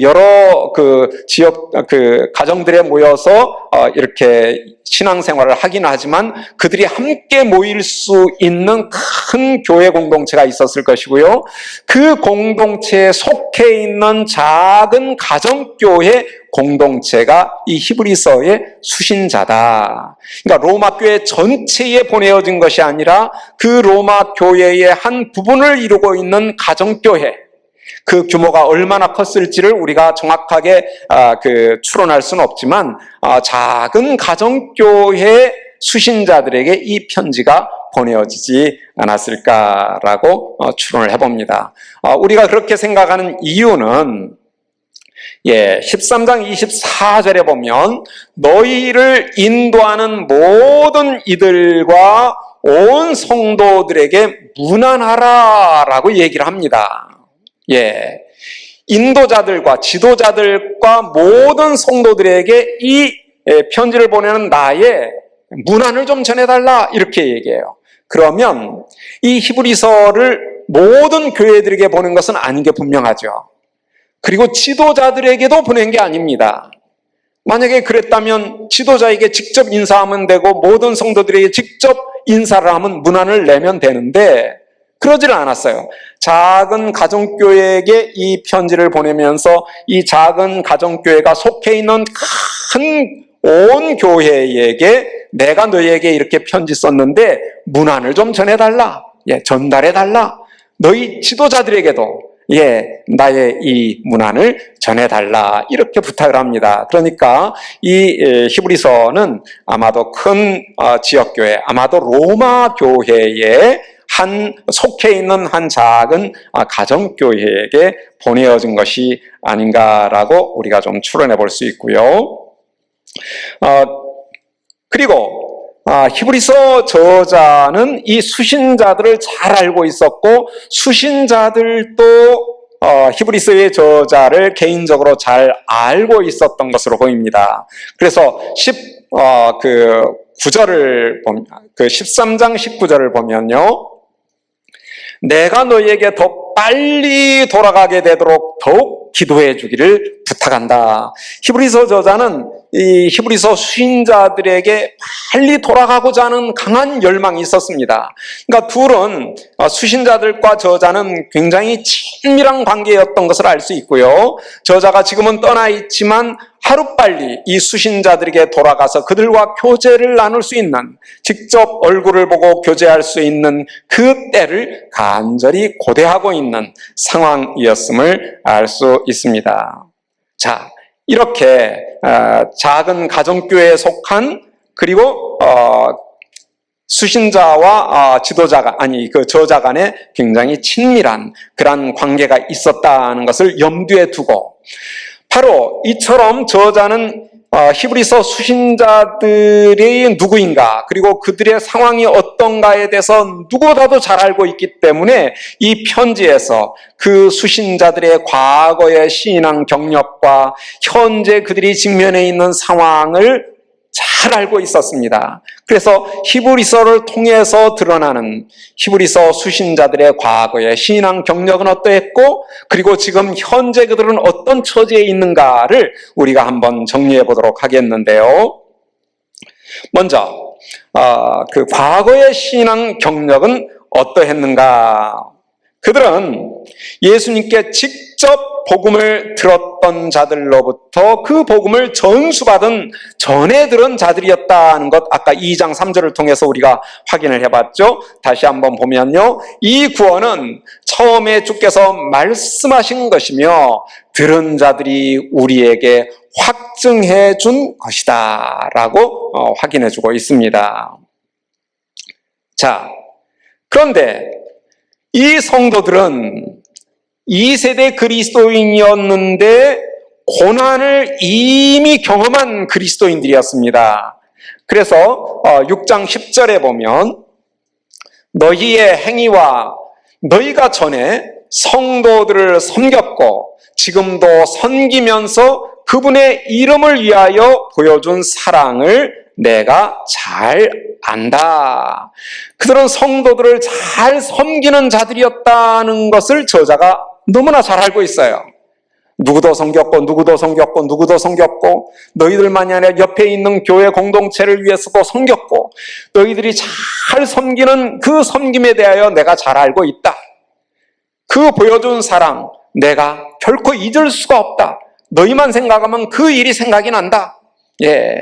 여러 그 지역 그 가정들에 모여서 이렇게 신앙생활을 하긴 하지만 그들이 함께 모일 수 있는 큰 교회 공동체가 있었을 것이고요. 그 공동체에 속해 있는 작은 가정교회 공동체가 이 히브리서의 수신자다. 그러니까 로마 교회 전체에 보내어진 것이 아니라 그 로마 교회의 한 부분을 이루고 있는 가정교회, 그 규모가 얼마나 컸을지를 우리가 정확하게 추론할 수는 없지만 작은 가정교회 수신자들에게 이 편지가 보내어지지 않았을까라고 추론을 해봅니다. 우리가 그렇게 생각하는 이유는 13장 24절에 보면 너희를 인도하는 모든 이들과 온 성도들에게 문안하라라고 얘기를 합니다. 인도자들과 지도자들과 모든 성도들에게 이 편지를 보내는 나의 문안을 좀 전해달라 이렇게 얘기해요. 그러면 이 히브리서를 모든 교회들에게 보낸 것은 아닌 게 분명하죠. 그리고 지도자들에게도 보낸 게 아닙니다. 만약에 그랬다면 지도자에게 직접 인사하면 되고 모든 성도들에게 직접 인사를 하면 문안을 내면 되는데 그러지를 않았어요. 작은 가정교회에게 이 편지를 보내면서 이 작은 가정교회가 속해 있는 큰 온 교회에게 내가 너희에게 이렇게 편지 썼는데 문안을 좀 전해달라. 전달해달라. 너희 지도자들에게도 나의 이 문안을 전해달라. 이렇게 부탁을 합니다. 그러니까 이 히브리서는 아마도 큰 지역교회, 아마도 로마 교회에 속해 있는 한 작은 가정교회에게 보내어진 것이 아닌가라고 우리가 좀 추론해 볼 수 있고요. 그리고 히브리서 저자는 이 수신자들을 잘 알고 있었고 수신자들도 히브리서의 저자를 개인적으로 잘 알고 있었던 것으로 보입니다. 그래서 13장 19절을 보면요. 내가 너희에게 더 빨리 돌아가게 되도록 더욱 기도해 주기를 부탁한다. 히브리서 저자는 이 히브리서 수신자들에게 빨리 돌아가고자 하는 강한 열망이 있었습니다. 그러니까 둘은 수신자들과 저자는 굉장히 친밀한 관계였던 것을 알 수 있고요. 저자가 지금은 떠나 있지만 하루빨리 이 수신자들에게 돌아가서 그들과 교제를 나눌 수 있는, 직접 얼굴을 보고 교제할 수 있는 그 때를 간절히 고대하고 있는 상황이었음을 알 수 있습니다. 자, 이렇게 작은 가정교회에 속한, 그리고 수신자와 지도자가, 그 저자 간에 굉장히 친밀한 그런 관계가 있었다는 것을 염두에 두고, 바로 이처럼 저자는 히브리서 수신자들이 누구인가, 그리고 그들의 상황이 어떤가에 대해서 누구보다도 잘 알고 있기 때문에 이 편지에서 그 수신자들의 과거의 신앙 경력과 현재 그들이 직면해 있는 상황을 잘 알고 있었습니다. 그래서 히브리서를 통해서 드러나는 히브리서 수신자들의 과거의 신앙 경력은 어떠했고, 그리고 지금 현재 그들은 어떤 처지에 있는가를 우리가 한번 정리해 보도록 하겠는데요. 먼저 그 과거의 신앙 경력은 어떠했는가? 그들은 예수님께 직접 복음을 들었던 자들로부터 그 복음을 전수받은 전해 들은 자들이었다는 것, 아까 2장 3절을 통해서 우리가 확인을 해봤죠. 다시 한번 보면요, 이 구원은 처음에 주께서 말씀하신 것이며 들은 자들이 우리에게 확증해 준 것이다 라고 확인해 주고 있습니다. 자, 그런데 이 성도들은 2세대 그리스도인이었는데 고난을 이미 경험한 그리스도인들이었습니다. 그래서 6장 10절에 보면 너희의 행위와 너희가 전에 성도들을 섬겼고 지금도 섬기면서 그분의 이름을 위하여 보여준 사랑을 내가 잘 안다. 그들은 성도들을 잘 섬기는 자들이었다는 것을 저자가 너무나 잘 알고 있어요. 누구도 섬겼고 누구도 섬겼고 누구도 섬겼고, 너희들만이 아니라 옆에 있는 교회 공동체를 위해서도 섬겼고, 너희들이 잘 섬기는 그 섬김에 대하여 내가 잘 알고 있다. 그 보여준 사랑 내가 결코 잊을 수가 없다. 너희만 생각하면 그 일이 생각이 난다. 예,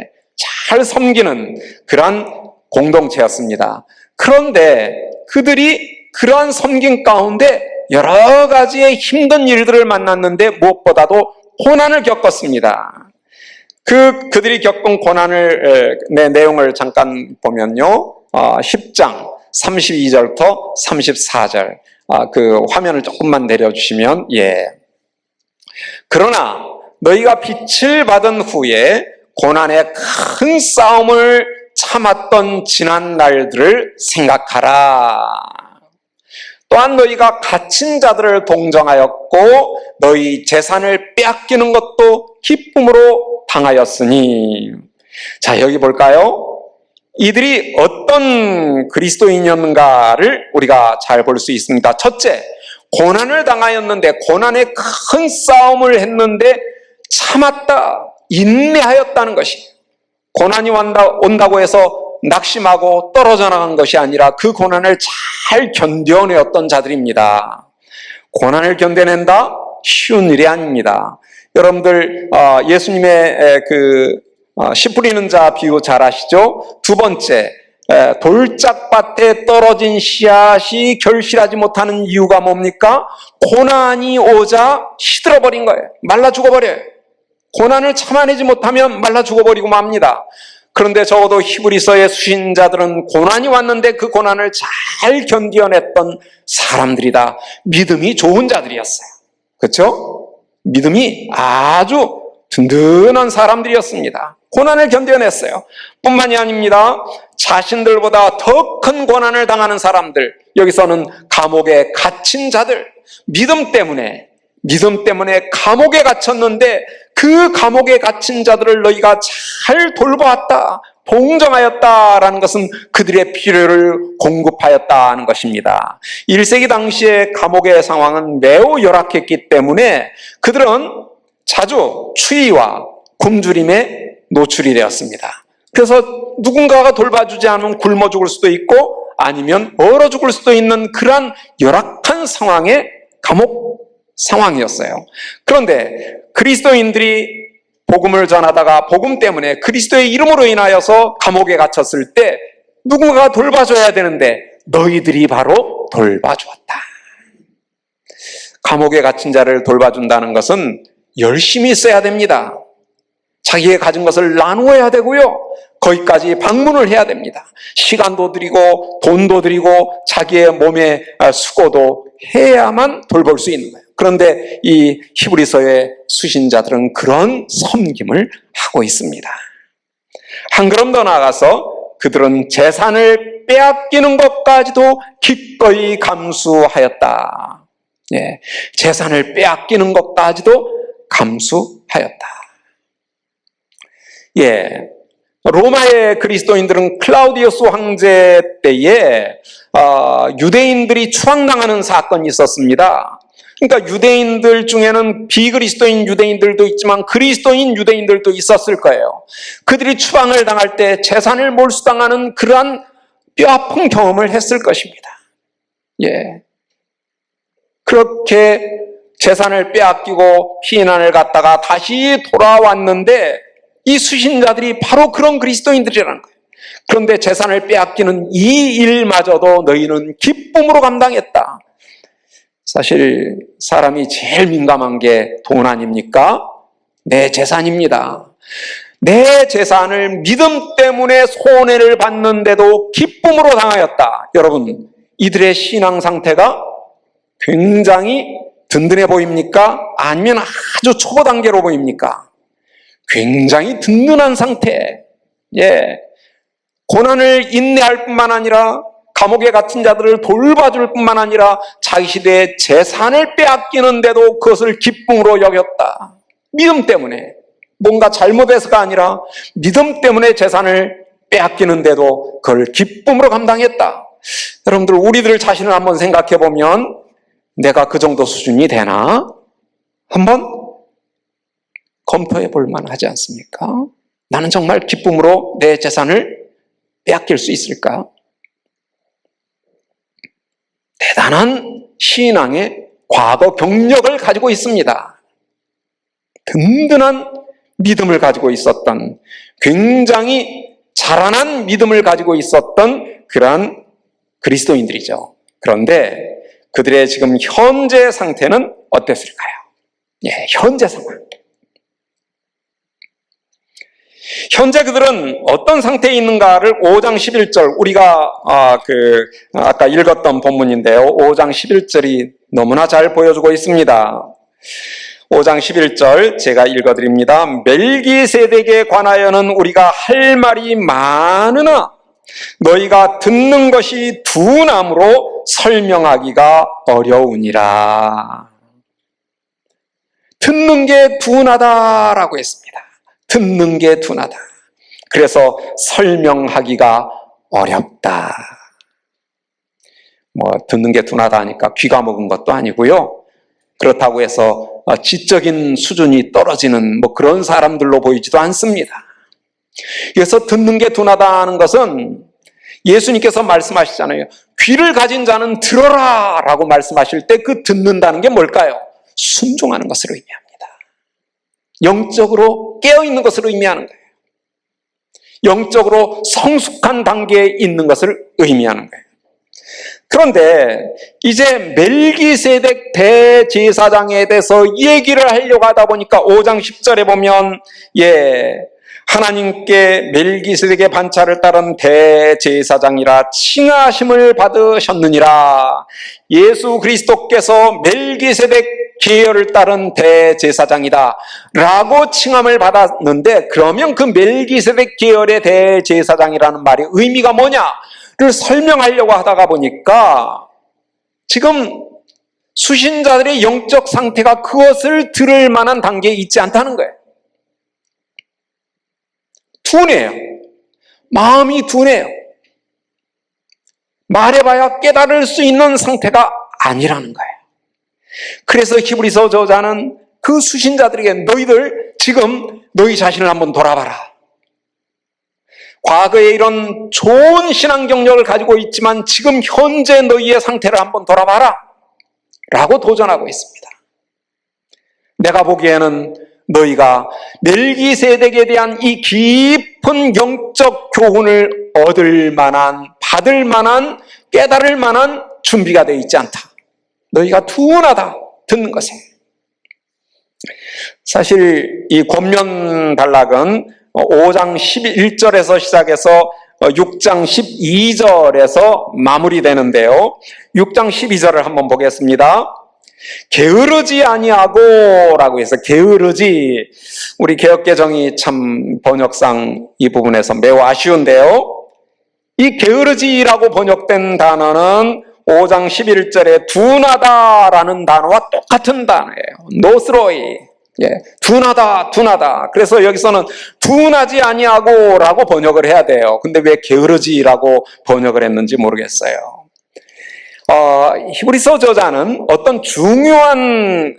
잘 섬기는 그러한 공동체였습니다. 그런데 그들이 그러한 섬김 가운데 여러 가지의 힘든 일들을 만났는데 무엇보다도 고난을 겪었습니다. 그들이 겪은 고난을 내용을 잠깐 보면요, 10장 32절부터 34절 그 화면을 조금만 내려주시면, 예. 그러나 너희가 빛을 받은 후에 고난의 큰 싸움을 참았던 지난 날들을 생각하라. 또한 너희가 갇힌 자들을 동정하였고 너희 재산을 빼앗기는 것도 기쁨으로 당하였으니. 자, 여기 볼까요? 이들이 어떤 그리스도인이었는가를 우리가 잘 볼 수 있습니다. 첫째, 고난을 당하였는데, 고난의 큰 싸움을 했는데 참았다, 인내하였다는 것이, 고난이 온다고 해서 낙심하고 떨어져 나간 것이 아니라 그 고난을 잘 견뎌내었던 자들입니다. 고난을 견뎌낸다? 쉬운 일이 아닙니다. 여러분들 예수님의 씨 뿌리는 자 비유 잘 아시죠? 두 번째, 돌짝밭에 떨어진 씨앗이 결실하지 못하는 이유가 뭡니까? 고난이 오자 시들어버린 거예요. 말라 죽어버려요. 고난을 참아내지 못하면 말라 죽어버리고 맙니다. 그런데 적어도 히브리서의 수신자들은 고난이 왔는데 그 고난을 잘 견뎌냈던 사람들이다. 믿음이 좋은 자들이었어요. 그렇죠? 믿음이 아주 든든한 사람들이었습니다. 고난을 견뎌냈어요. 뿐만이 아닙니다. 자신들보다 더 큰 고난을 당하는 사람들, 여기서는 감옥에 갇힌 자들, 믿음 때문에 감옥에 갇혔는데 그 감옥에 갇힌 자들을 너희가 잘 돌보았다. 동정하였다라는 것은 그들의 필요를 공급하였다는 것입니다. 1세기 당시의 감옥의 상황은 매우 열악했기 때문에 그들은 자주 추위와 굶주림에 노출이 되었습니다. 그래서 누군가가 돌봐주지 않으면 굶어 죽을 수도 있고 아니면 얼어 죽을 수도 있는 그러한 열악한 상황의 감옥 상황이었어요. 그런데 그리스도인들이 복음을 전하다가 복음 때문에 그리스도의 이름으로 인하여서 감옥에 갇혔을 때 누군가가 돌봐줘야 되는데 너희들이 바로 돌봐주었다. 감옥에 갇힌 자를 돌봐준다는 것은 열심히 써야 됩니다. 자기의 가진 것을 나누어야 되고요. 거기까지 방문을 해야 됩니다. 시간도 드리고 돈도 드리고 자기의 몸의 수고도 해야만 돌볼 수 있는 거예요. 그런데 이 히브리서의 수신자들은 그런 섬김을 하고 있습니다. 한 걸음 더 나아가서 그들은 재산을 빼앗기는 것까지도 기꺼이 감수하였다. 예, 재산을 빼앗기는 것까지도 감수하였다. 예, 로마의 그리스도인들은 클라우디우스 황제 때에 유대인들이 추앙당하는 사건이 있었습니다. 그러니까 유대인들 중에는 비그리스도인 유대인들도 있지만 그리스도인 유대인들도 있었을 거예요. 그들이 추방을 당할 때 재산을 몰수당하는 그러한 뼈아픈 경험을 했을 것입니다. 예, 그렇게 재산을 빼앗기고 피난을 갔다가 다시 돌아왔는데 이 수신자들이 바로 그런 그리스도인들이라는 거예요. 그런데 재산을 빼앗기는 이 일마저도 너희는 기쁨으로 감당했다. 사실 사람이 제일 민감한 게 돈 아닙니까? 내 재산입니다. 내 재산을 믿음 때문에 손해를 봤는데도 기쁨으로 당하였다. 여러분, 이들의 신앙 상태가 굉장히 든든해 보입니까? 아니면 아주 초보 단계로 보입니까? 굉장히 든든한 상태. 예, 고난을 인내할 뿐만 아니라 감옥에 갇힌 자들을 돌봐줄 뿐만 아니라 자기 시대의 재산을 빼앗기는데도 그것을 기쁨으로 여겼다. 믿음 때문에, 뭔가 잘못해서가 아니라 믿음 때문에 재산을 빼앗기는데도 그걸 기쁨으로 감당했다. 여러분들, 우리들 자신을 한번 생각해 보면 내가 그 정도 수준이 되나? 한번 검토해 볼 만하지 않습니까? 나는 정말 기쁨으로 내 재산을 빼앗길 수 있을까? 대단한 신앙의 과거 경력을 가지고 있습니다. 든든한 믿음을 가지고 있었던, 굉장히 자라난 믿음을 가지고 있었던 그러한 그리스도인들이죠. 그런데 그들의 지금 현재 상태는 어땠을까요? 예, 현재 상황. 현재 그들은 어떤 상태에 있는가를 5장 11절, 우리가 아까 읽었던 본문인데요. 5장 11절이 너무나 잘 보여주고 있습니다. 5장 11절 제가 읽어드립니다. 멜기세덱에 관하여는 우리가 할 말이 많으나 너희가 듣는 것이 둔함으로 설명하기가 어려우니라. 듣는 게 둔하다라고 했습니다. 듣는 게 둔하다. 그래서 설명하기가 어렵다. 듣는 게 둔하다 하니까 귀가 먹은 것도 아니고요. 그렇다고 해서 지적인 수준이 떨어지는 그런 사람들로 보이지도 않습니다. 그래서 듣는 게 둔하다 하는 것은 예수님께서 말씀하시잖아요. 귀를 가진 자는 들어라 라고 말씀하실 때 그 듣는다는 게 뭘까요? 순종하는 것을 의미합니다. 영적으로 깨어있는 것을 의미하는 거예요. 영적으로 성숙한 단계에 있는 것을 의미하는 거예요. 그런데 이제 멜기세덱 대제사장에 대해서 얘기를 하려고 하다 보니까 5장 10절에 보면 하나님께 멜기세덱의 반차를 따른 대제사장이라 칭하심을 받으셨느니라. 예수 그리스도께서 멜기세덱 계열을 따른 대제사장이다 라고 칭함을 받았는데, 그러면 그 멜기세덱 계열의 대제사장이라는 말의 의미가 뭐냐를 설명하려고 하다가 보니까 지금 수신자들의 영적 상태가 그것을 들을 만한 단계에 있지 않다는 거예요. 둔해요. 마음이 둔해요. 말해봐야 깨달을 수 있는 상태가 아니라는 거예요. 그래서 히브리서 저자는 그 수신자들에게 너희들 지금 너희 자신을 한번 돌아봐라. 과거에 이런 좋은 신앙 경력을 가지고 있지만 지금 현재 너희의 상태를 한번 돌아봐라 라고 도전하고 있습니다. 내가 보기에는 너희가 멜기세덱에 대한 이 깊은 영적 교훈을 얻을 만한, 받을 만한, 깨달을 만한 준비가 되어 있지 않다. 너희가 둔하다, 듣는 것에. 사실 이 권면 단락은 5장 11절에서 시작해서 6장 12절에서 마무리되는데요. 6장 12절을 한번 보겠습니다. 게으르지 아니하고 라고 해서 게으르지, 우리 개역개정이 참 번역상 이 부분에서 매우 아쉬운데요. 이 게으르지라고 번역된 단어는 5장 11절에 둔하다라는 단어와 똑같은 단어예요. 노스로이. 둔하다. 그래서 여기서는 둔하지 아니하고 라고 번역을 해야 돼요. 근데 왜 게으르지라고 번역을 했는지 모르겠어요. 히브리서 저자는 어떤 중요한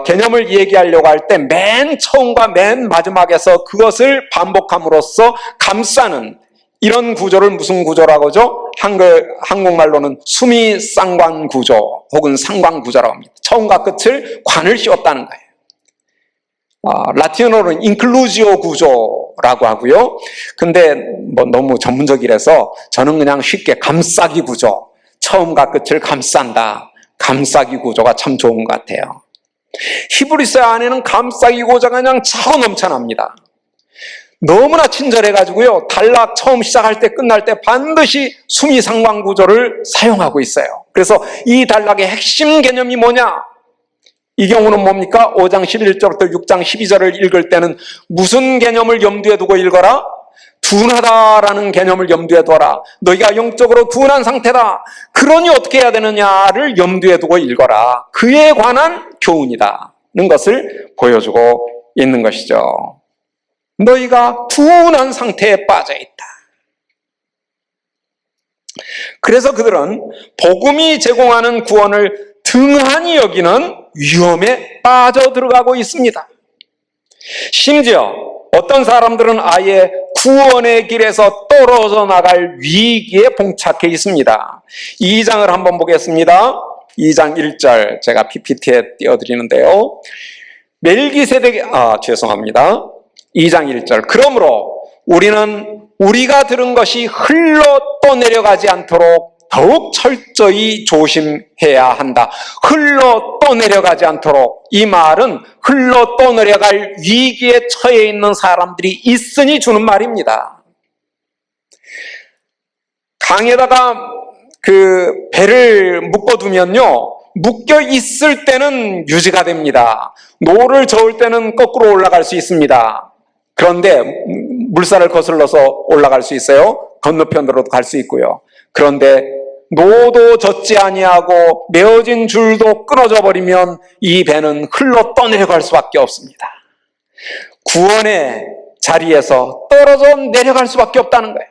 개념을 얘기하려고 할 때 맨 처음과 맨 마지막에서 그것을 반복함으로써 감싸는 이런 구조를 무슨 구조라고 하죠? 한국말로는 수미상관 구조 혹은 상관 구조라고 합니다. 처음과 끝을 관을 씌웠다는 거예요. 라틴어로는 인클루지오 구조라고 하고요. 근데 너무 전문적이라서 저는 그냥 쉽게 감싸기 구조, 처음과 끝을 감싼다, 감싸기 구조가 참 좋은 것 같아요. 히브리서 안에는 감싸기 구조가 그냥 차고 넘쳐납니다. 너무나 친절해가지고요, 단락 처음 시작할 때 끝날 때 반드시 수미상관 구조를 사용하고 있어요. 그래서 이 단락의 핵심 개념이 뭐냐? 이 경우는 뭡니까? 5장 11절부터 6장 12절을 읽을 때는 무슨 개념을 염두에 두고 읽어라? 둔하다라는 개념을 염두에 둬라. 너희가 영적으로 둔한 상태다. 그러니 어떻게 해야 되느냐를 염두에 두고 읽어라. 그에 관한 교훈이다는 것을 보여주고 있는 것이죠. 너희가 둔한 상태에 빠져 있다. 그래서 그들은 복음이 제공하는 구원을 등한히 여기는 위험에 빠져 들어가고 있습니다. 심지어 어떤 사람들은 아예 구원의 길에서 떨어져 나갈 위기에 봉착해 있습니다. 2장을 한번 보겠습니다. 2장 1절 제가 PPT에 띄워드리는데요. 죄송합니다. 2장 1절. 그러므로 우리는 우리가 들은 것이 흘러 떠내려가지 않도록 더욱 철저히 조심해야 한다. 흘러 떠내려가지 않도록. 이 말은 흘러 떠내려갈 위기에 처해 있는 사람들이 있으니 주는 말입니다. 강에다가 배를 묶어두면요, 묶여 있을 때는 유지가 됩니다. 노를 저을 때는 거꾸로 올라갈 수 있습니다. 그런데 물살을 거슬러서 올라갈 수 있어요. 건너편으로도 갈 수 있고요. 그런데 노도 젓지 아니하고 메어진 줄도 끊어져 버리면 이 배는 흘러 떠내려갈 수밖에 없습니다. 구원의 자리에서 떨어져 내려갈 수밖에 없다는 거예요.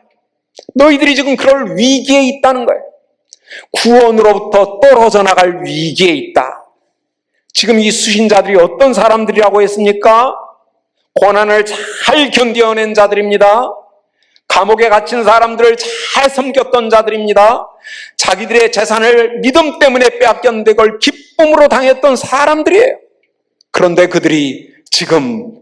너희들이 지금 그럴 위기에 있다는 거예요. 구원으로부터 떨어져 나갈 위기에 있다. 지금 이 수신자들이 어떤 사람들이라고 했습니까? 고난을 잘 견뎌낸 자들입니다. 감옥에 갇힌 사람들을 잘 섬겼던 자들입니다. 자기들의 재산을 믿음 때문에 빼앗겼는데 그걸 기쁨으로 당했던 사람들이에요. 그런데 그들이 지금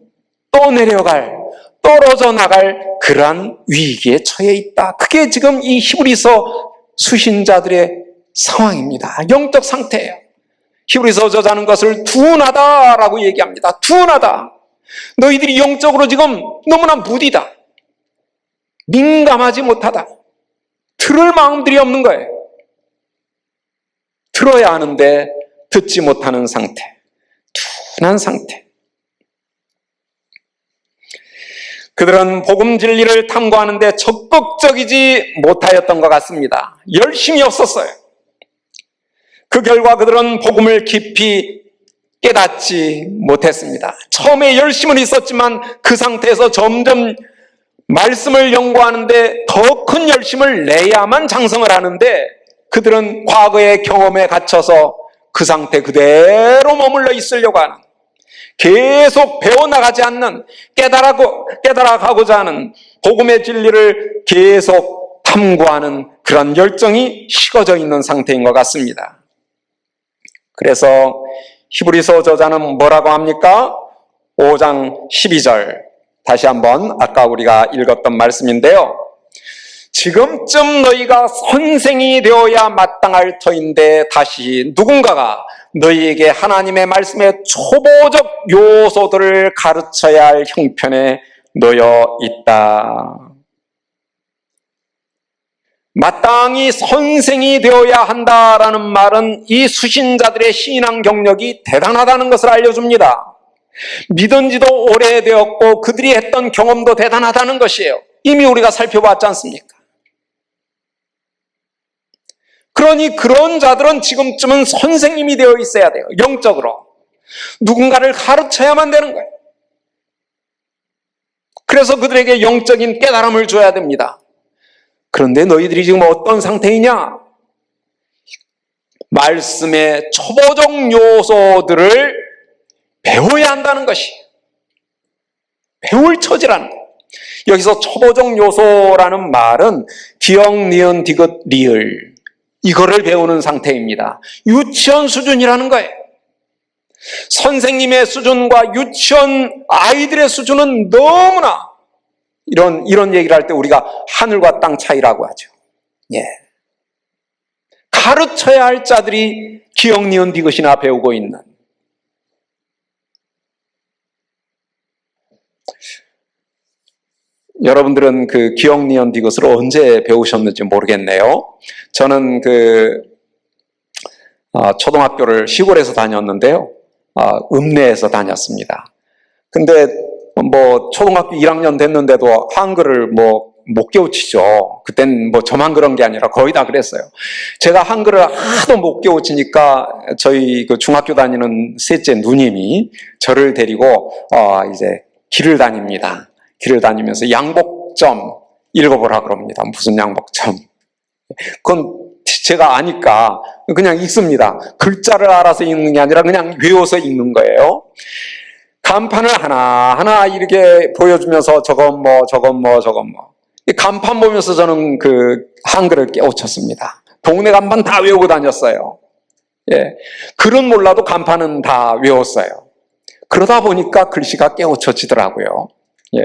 떨어져 나갈 그러한 위기에 처해 있다. 그게 지금 이 히브리서 수신자들의 상황입니다. 영적 상태예요. 히브리서 저자는 것을 둔하다라고 얘기합니다. 둔하다. 너희들이 영적으로 지금 너무나 무디다. 민감하지 못하다. 들을 마음들이 없는 거예요. 들어야 하는데 듣지 못하는 상태. 둔한 상태. 그들은 복음 진리를 탐구하는데 적극적이지 못하였던 것 같습니다. 열심히 없었어요. 그 결과 그들은 복음을 깊이 깨닫지 못했습니다. 처음에 열심은 있었지만 그 상태에서 점점 말씀을 연구하는데 더 큰 열심을 내야만 장성을 하는데 그들은 과거의 경험에 갇혀서 그 상태 그대로 머물러 있으려고 하는, 계속 배워나가지 않는, 깨달아가고자 하는 복음의 진리를 계속 탐구하는 그런 열정이 식어져 있는 상태인 것 같습니다. 그래서 히브리서 저자는 뭐라고 합니까? 5장 12절, 다시 한번 아까 우리가 읽었던 말씀인데요. 지금쯤 너희가 선생이 되어야 마땅할 터인데 다시 누군가가 너희에게 하나님의 말씀의 초보적 요소들을 가르쳐야 할 형편에 놓여 있다. 마땅히 선생이 되어야 한다라는 말은 이 수신자들의 신앙 경력이 대단하다는 것을 알려줍니다. 믿은 지도 오래되었고 그들이 했던 경험도 대단하다는 것이에요. 이미 우리가 살펴봤지 않습니까? 그러니 그런 자들은 지금쯤은 선생님이 되어 있어야 돼요. 영적으로. 누군가를 가르쳐야만 되는 거예요. 그래서 그들에게 영적인 깨달음을 줘야 됩니다. 그런데 너희들이 지금 어떤 상태이냐? 말씀의 초보적 요소들을 배워야 한다는 것이, 배울 처지라는 거예요. 여기서 초보적 요소라는 말은 기억, 니은, 디귿, 리을, 이거를 배우는 상태입니다. 유치원 수준이라는 거예요. 선생님의 수준과 유치원 아이들의 수준은 너무나, 이런 얘기를 할 때 우리가 하늘과 땅 차이라고 하죠. 예. 가르쳐야 할 자들이 기억, 니은, 디귿이나 배우고 있는. 여러분들은 그 기억, 니은, 디귿을 언제 배우셨는지 모르겠네요. 저는 초등학교를 시골에서 다녔는데요. 읍내에서 다녔습니다. 근데 초등학교 1학년 됐는데도 한글을 못 깨우치죠. 그땐 저만 그런 게 아니라 거의 다 그랬어요. 제가 한글을 하도 못 깨우치니까 저희 그 중학교 다니는 셋째 누님이 저를 데리고 이제 길을 다닙니다. 길을 다니면서 양복점 읽어보라 그럽니다. 무슨 양복점? 그건 제가 아니까 그냥 읽습니다. 글자를 알아서 읽는 게 아니라 그냥 외워서 읽는 거예요. 간판을 하나하나 이렇게 보여주면서 저건 뭐. 이 간판 보면서 저는 그 한글을 깨우쳤습니다. 동네 간판 다 외우고 다녔어요. 예. 글은 몰라도 간판은 다 외웠어요. 그러다 보니까 글씨가 깨우쳐지더라고요. 예.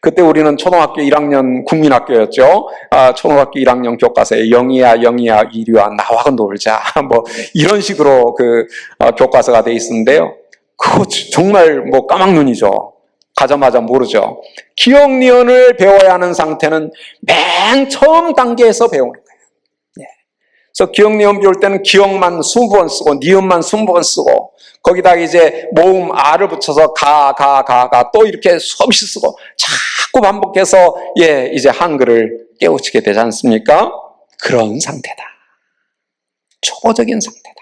그때 우리는 초등학교 1학년 국민학교였죠. 초등학교 1학년 교과서에 영희야, 이리 와, 나와 놀자. 이런 식으로 교과서가 돼 있었는데요. 그거 정말 까막눈이죠. 가자마자 모르죠. 기억, 니은을 배워야 하는 상태는 맨 처음 단계에서 배우는 거예요. 예. 그래서 기억, 니은 배울 때는 기억만 20번 쓰고, 니은만 20번 쓰고, 거기다 이제 모음 아를 붙여서 가 또 이렇게 수없이 쓰고 자꾸 반복해서 이제 한글을 깨우치게 되지 않습니까? 그런 상태다. 초보적인 상태다.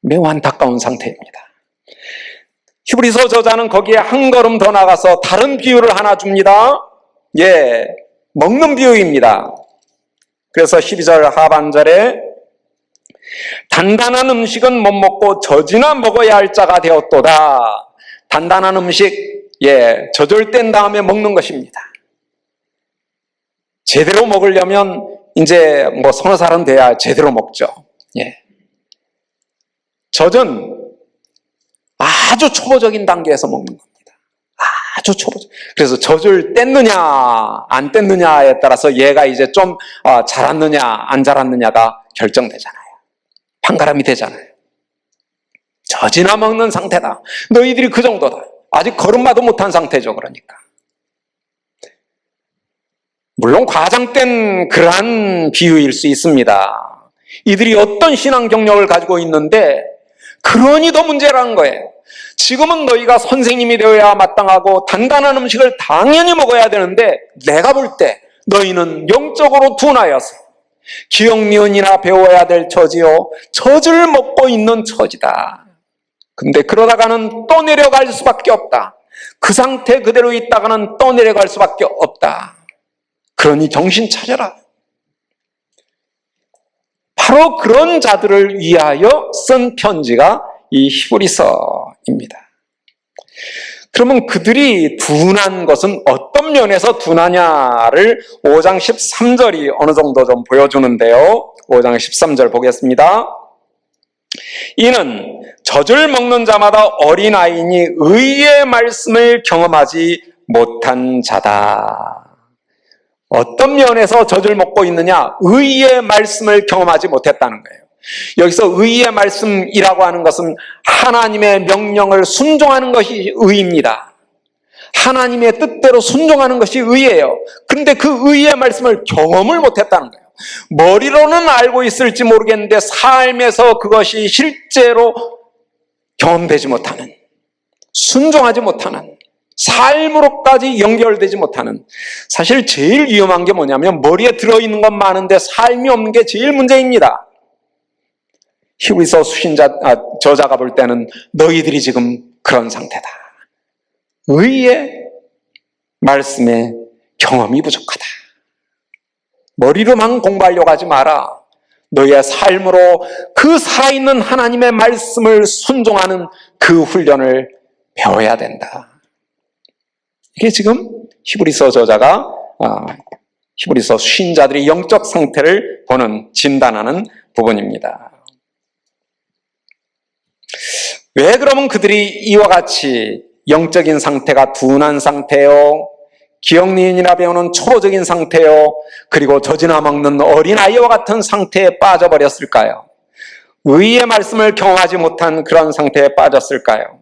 매우 안타까운 상태입니다. 히브리서 저자는 거기에 한 걸음 더 나가서 다른 비유를 하나 줍니다. 예, 먹는 비유입니다. 그래서 12절 하반절에 단단한 음식은 못 먹고 젖이나 먹어야 할 자가 되었도다. 단단한 음식, 젖을 뗀 다음에 먹는 것입니다. 제대로 먹으려면 이제 서너 살은 돼야 제대로 먹죠. 예. 젖은 아주 초보적인 단계에서 먹는 겁니다. 아주 초보적. 그래서 젖을 뗐느냐 안 뗐느냐에 따라서 얘가 이제 좀 자랐느냐 안 자랐느냐가 결정되잖아요. 판가름이 되잖아요. 젖이나 먹는 상태다. 너희들이 그 정도다. 아직 걸음마도 못한 상태죠. 그러니까. 물론 과장된 그러한 비유일 수 있습니다. 이들이 어떤 신앙 경력을 가지고 있는데 그러니 더 문제라는 거예요. 지금은 너희가 선생님이 되어야 마땅하고 단단한 음식을 당연히 먹어야 되는데 내가 볼 때 너희는 영적으로 둔하여서 기억, 니은이나 배워야 될 처지요, 젖을 먹고 있는 처지다. 근데 그러다가는 또 내려갈 수밖에 없다. 그 상태 그대로 있다가는 떠내려갈 수밖에 없다. 그러니 정신 차려라. 바로 그런 자들을 위하여 쓴 편지가 이 히브리서입니다. 그러면 그들이 둔한 것은 어떤 면에서 둔하냐를 5장 13절이 어느 정도 좀 보여주는데요. 5장 13절 보겠습니다. 이는 젖을 먹는 자마다 어린아이니 의의 말씀을 경험하지 못한 자다. 어떤 면에서 젖을 먹고 있느냐? 의의 말씀을 경험하지 못했다는 거예요. 여기서 의의 말씀이라고 하는 것은 하나님의 명령을 순종하는 것이 의입니다. 하나님의 뜻대로 순종하는 것이 의예요. 그런데 그 의의 말씀을 경험을 못했다는 거예요. 머리로는 알고 있을지 모르겠는데 삶에서 그것이 실제로 경험되지 못하는, 순종하지 못하는, 삶으로까지 연결되지 못하는, 사실 제일 위험한 게 뭐냐면 머리에 들어있는 건 많은데 삶이 없는 게 제일 문제입니다. 히브리서 저자가 볼 때는 너희들이 지금 그런 상태다. 의의 말씀에 경험이 부족하다. 머리로만 공부하려고 하지 마라. 너희의 삶으로 그 살아있는 하나님의 말씀을 순종하는 그 훈련을 배워야 된다. 이게 지금 히브리서 저자가 히브리서 수신자들의 영적 상태를 보는, 진단하는 부분입니다. 왜 그러면 그들이 이와 같이 영적인 상태가 둔한 상태요, 기억니인이라 배우는 초보적인 상태요, 그리고 젖이나 먹는 어린아이와 같은 상태에 빠져버렸을까요? 의의 말씀을 경험하지 못한 그런 상태에 빠졌을까요?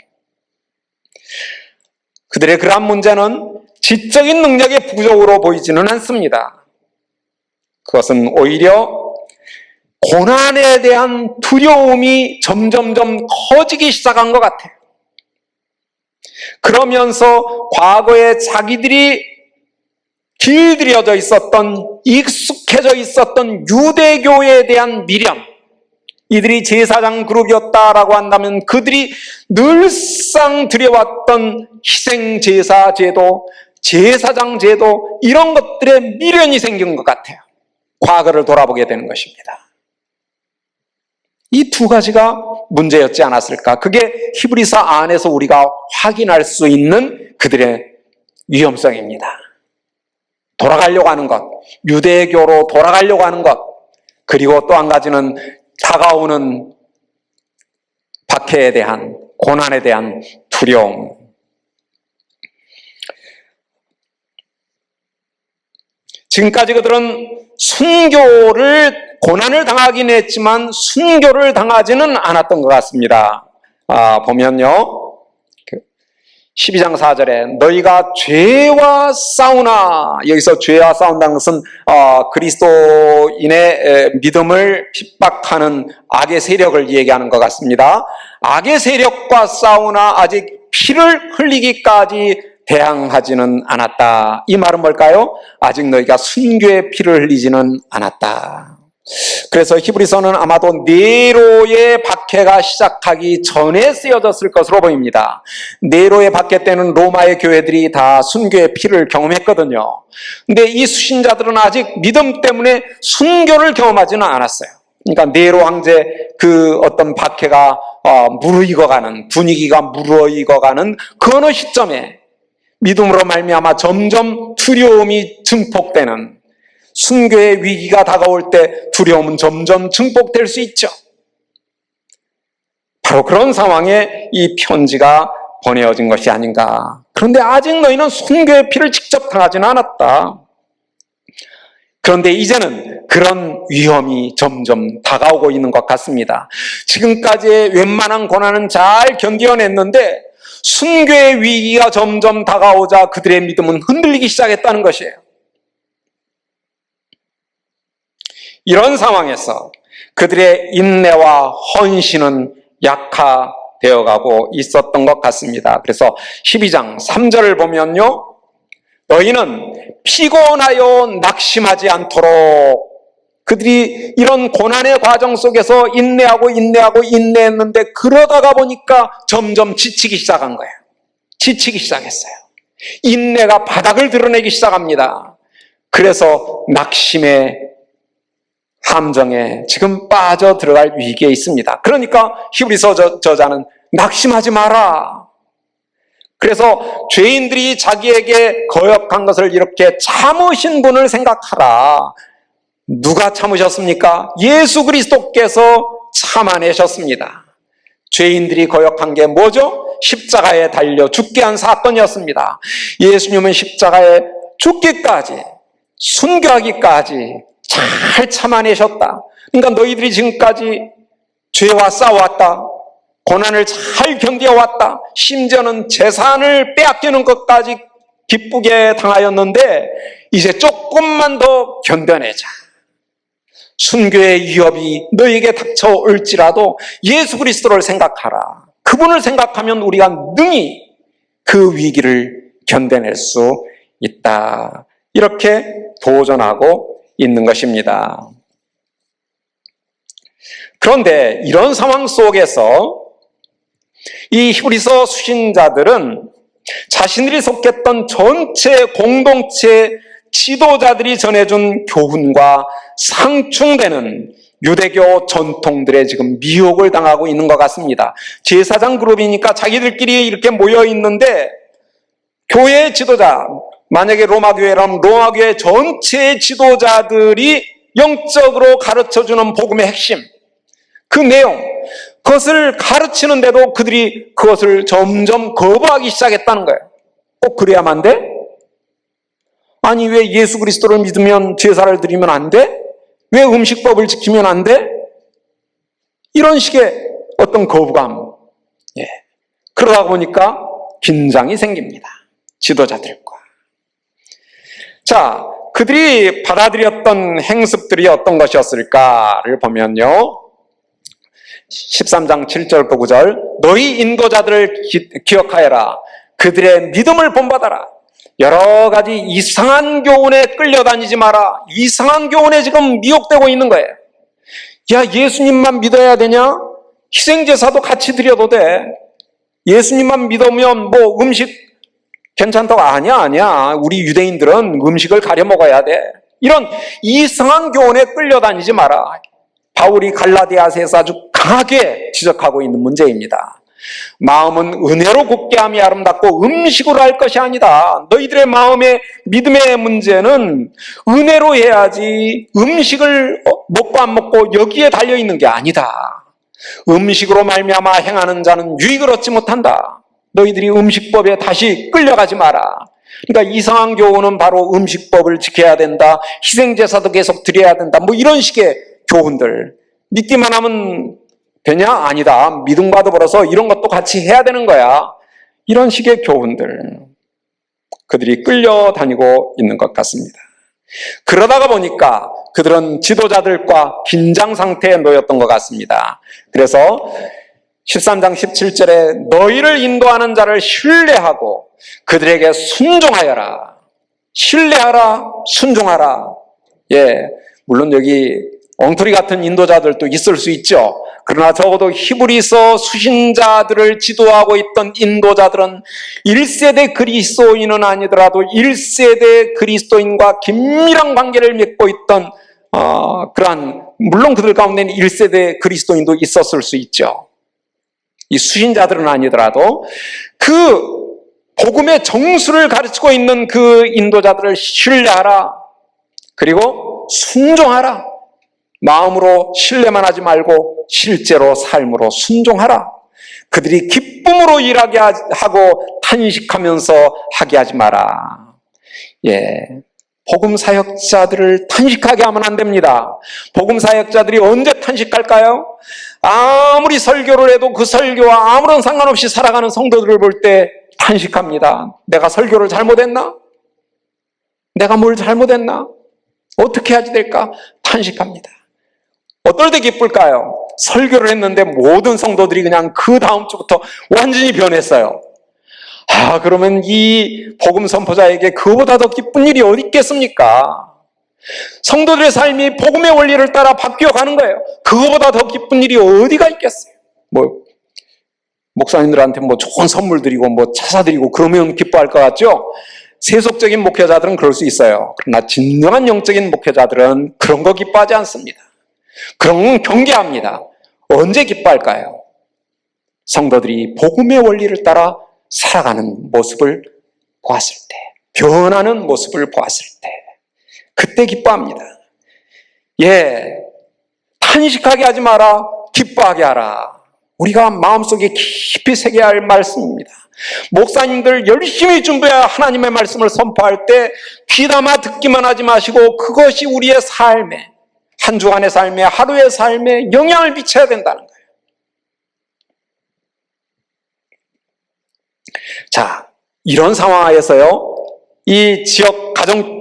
그들의 그러한 문제는 지적인 능력의 부족으로 보이지는 않습니다. 그것은 오히려 고난에 대한 두려움이 점점점 커지기 시작한 것 같아요. 그러면서 과거에 자기들이 길들여져 있었던, 익숙해져 있었던 유대교에 대한 미련, 이들이 제사장 그룹이었다라고 한다면 그들이 늘상 드려왔던 희생제사 제도, 제사장 제도, 이런 것들에 미련이 생긴 것 같아요. 과거를 돌아보게 되는 것입니다. 이 두 가지가 문제였지 않았을까? 그게 히브리서 안에서 우리가 확인할 수 있는 그들의 위험성입니다. 돌아가려고 하는 것, 유대교로 돌아가려고 하는 것, 그리고 또 한 가지는 다가오는 박해에 대한, 고난에 대한 두려움. 지금까지 그들은 고난을 당하긴 했지만 순교를 당하지는 않았던 것 같습니다. 보면요, 12장 4절에 너희가 죄와 싸우나, 여기서 죄와 싸운다는 것은 그리스도인의 믿음을 핍박하는 악의 세력을 얘기하는 것 같습니다. 악의 세력과 싸우나 아직 피를 흘리기까지 대항하지는 않았다. 이 말은 뭘까요? 아직 너희가 순교의 피를 흘리지는 않았다. 그래서 히브리서는 아마도 네로의 박해가 시작하기 전에 쓰여졌을 것으로 보입니다. 네로의 박해 때는 로마의 교회들이 다 순교의 피를 경험했거든요. 근데 이 수신자들은 아직 믿음 때문에 순교를 경험하지는 않았어요. 그러니까 네로 황제 그 어떤 박해가 무르익어가는, 분위기가 무르익어가는 그 어느 시점에 믿음으로 말미암아 점점 두려움이 증폭되는, 순교의 위기가 다가올 때 두려움은 점점 증폭될 수 있죠. 바로 그런 상황에 이 편지가 보내어진 것이 아닌가. 그런데 아직 너희는 순교의 피를 직접 당하지는 않았다. 그런데 이제는 그런 위험이 점점 다가오고 있는 것 같습니다. 지금까지의 웬만한 고난은 잘 견뎌냈는데 순교의 위기가 점점 다가오자 그들의 믿음은 흔들리기 시작했다는 것이에요. 이런 상황에서 그들의 인내와 헌신은 약화되어 가고 있었던 것 같습니다. 그래서 12장 3절을 보면요, 너희는 피곤하여 낙심하지 않도록, 그들이 이런 고난의 과정 속에서 인내했는데 그러다가 보니까 점점 지치기 시작한 거예요. 지치기 시작했어요. 인내가 바닥을 드러내기 시작합니다. 그래서 낙심의 함정에 지금 빠져 들어갈 위기에 있습니다. 그러니까 히브리서 저자는 낙심하지 마라. 그래서 죄인들이 자기에게 거역한 것을 이렇게 참으신 분을 생각하라. 누가 참으셨습니까? 예수 그리스도께서 참아내셨습니다. 죄인들이 거역한 게 뭐죠? 십자가에 달려 죽게 한 사건이었습니다. 예수님은 십자가에 죽기까지, 순교하기까지 잘 참아내셨다. 그러니까 너희들이 지금까지 죄와 싸워왔다. 고난을 잘 견뎌왔다. 심지어는 재산을 빼앗기는 것까지 기쁘게 당하였는데 이제 조금만 더 견뎌내자. 순교의 위협이 너에게 닥쳐올지라도 예수 그리스도를 생각하라. 그분을 생각하면 우리가 능히 그 위기를 견뎌낼 수 있다. 이렇게 도전하고 있는 것입니다. 그런데 이런 상황 속에서 이 히브리서 수신자들은 자신들이 속했던 전체 공동체 지도자들이 전해준 교훈과 상충되는 유대교 전통들에 지금 미혹을 당하고 있는 것 같습니다. 제사장 그룹이니까 자기들끼리 이렇게 모여 있는데 교회의 지도자, 만약에 로마 교회라면 로마 교회 전체의 지도자들이 영적으로 가르쳐주는 복음의 핵심, 그 내용, 그것을 가르치는데도 그들이 그것을 점점 거부하기 시작했다는 거예요. 꼭 그래야만 돼? 아니, 왜 예수 그리스도를 믿으면 제사를 드리면 안 돼? 왜 음식법을 지키면 안 돼? 이런 식의 어떤 거부감. 그러다 보니까 긴장이 생깁니다. 지도자들과. 자, 그들이 받아들였던 행습들이 어떤 것이었을까를 보면요. 13장 7절부터 9절 너희 인도자들을 기억하여라. 그들의 믿음을 본받아라. 여러 가지 이상한 교훈에 끌려다니지 마라. 이상한 교훈에 지금 미혹되고 있는 거예요. 야, 예수님만 믿어야 되냐? 희생제사도 같이 드려도 돼. 예수님만 믿으면 뭐 음식 괜찮다고. 아니야. 우리 유대인들은 음식을 가려 먹어야 돼. 이런 이상한 교훈에 끌려다니지 마라. 바울이 갈라디아서에서 아주 강하게 지적하고 있는 문제입니다. 마음은 은혜로 굳게 함이 아름답고 음식으로 할 것이 아니다. 너희들의 마음의 믿음의 문제는 은혜로 해야지 음식을 먹고 안 먹고 여기에 달려있는 게 아니다. 음식으로 말미암아 행하는 자는 유익을 얻지 못한다. 너희들이 음식법에 다시 끌려가지 마라. 그러니까 이상한 교훈은 바로 음식법을 지켜야 된다. 희생제사도 계속 드려야 된다. 뭐 이런 식의 교훈들. 믿기만 하면 되냐? 아니다. 믿음과 더불어서 이런 것도 같이 해야 되는 거야. 이런 식의 교훈들. 그들이 끌려다니고 있는 것 같습니다. 그러다가 보니까 그들은 지도자들과 긴장 상태에 놓였던 것 같습니다. 그래서 13장 17절에 너희를 인도하는 자를 신뢰하고 그들에게 순종하여라. 신뢰하라, 순종하라. 물론 여기 엉터리 같은 인도자들도 있을 수 있죠. 그러나 적어도 히브리서 수신자들을 지도하고 있던 인도자들은 1세대 그리스도인은 아니더라도 1세대 그리스도인과 긴밀한 관계를 맺고 있던 그러한, 물론 그들 가운데는 1세대 그리스도인도 있었을 수 있죠. 이 수신자들은 아니더라도 그 복음의 정수를 가르치고 있는 그 인도자들을 신뢰하라. 그리고 순종하라. 마음으로 신뢰만 하지 말고 실제로 삶으로 순종하라. 그들이 기쁨으로 일하게 하고 탄식하면서 하게 하지 마라. 복음 사역자들을 탄식하게 하면 안 됩니다. 복음 사역자들이 언제 탄식할까요? 아무리 설교를 해도 그 설교와 아무런 상관없이 살아가는 성도들을 볼 때 탄식합니다. 내가 설교를 잘못했나? 내가 뭘 잘못했나? 어떻게 해야지 될까? 탄식합니다. 어떨 때 기쁠까요? 설교를 했는데 모든 성도들이 그냥 그 다음 주부터 완전히 변했어요. 그러면 이 복음 선포자에게 그보다 더 기쁜 일이 어디 있겠습니까? 성도들의 삶이 복음의 원리를 따라 바뀌어가는 거예요. 그거보다 더 기쁜 일이 어디가 있겠어요? 목사님들한테 뭐 좋은 선물 드리고 뭐 차 사드리고 그러면 기뻐할 것 같죠? 세속적인 목회자들은 그럴 수 있어요. 그러나 진정한 영적인 목회자들은 그런 거 기뻐하지 않습니다. 그런 건 경계합니다. 언제 기뻐할까요? 성도들이 복음의 원리를 따라 살아가는 모습을 보았을 때, 변하는 모습을 보았을 때, 그때 기뻐합니다. 탄식하게 하지 마라, 기뻐하게 하라. 우리가 마음속에 깊이 새겨야 할 말씀입니다. 목사님들 열심히 준비해야 하나님의 말씀을 선포할 때 귀담아 듣기만 하지 마시고 그것이 우리의 삶에, 한 주간의 삶에, 하루의 삶에 영향을 미쳐야 된다는 거예요. 자, 이런 상황에서요, 이 지역 가정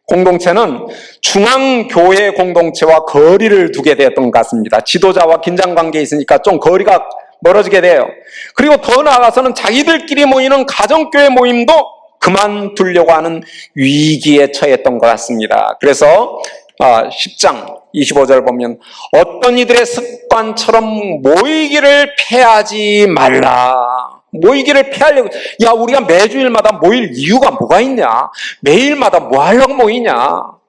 공동체는 중앙교회 공동체와 거리를 두게 되었던 것 같습니다. 지도자와 긴장 관계에 있으니까 좀 거리가 멀어지게 돼요. 그리고 더 나아가서는 자기들끼리 모이는 가정교회 모임도 그만두려고 하는 위기에 처했던 것 같습니다. 그래서 10장 25절 보면 어떤 이들의 습관처럼 모이기를 패하지 말라. 모이기를 패하려고, 야, 우리가 매주일마다 모일 이유가 뭐가 있냐? 매일마다 뭐 하려고 모이냐?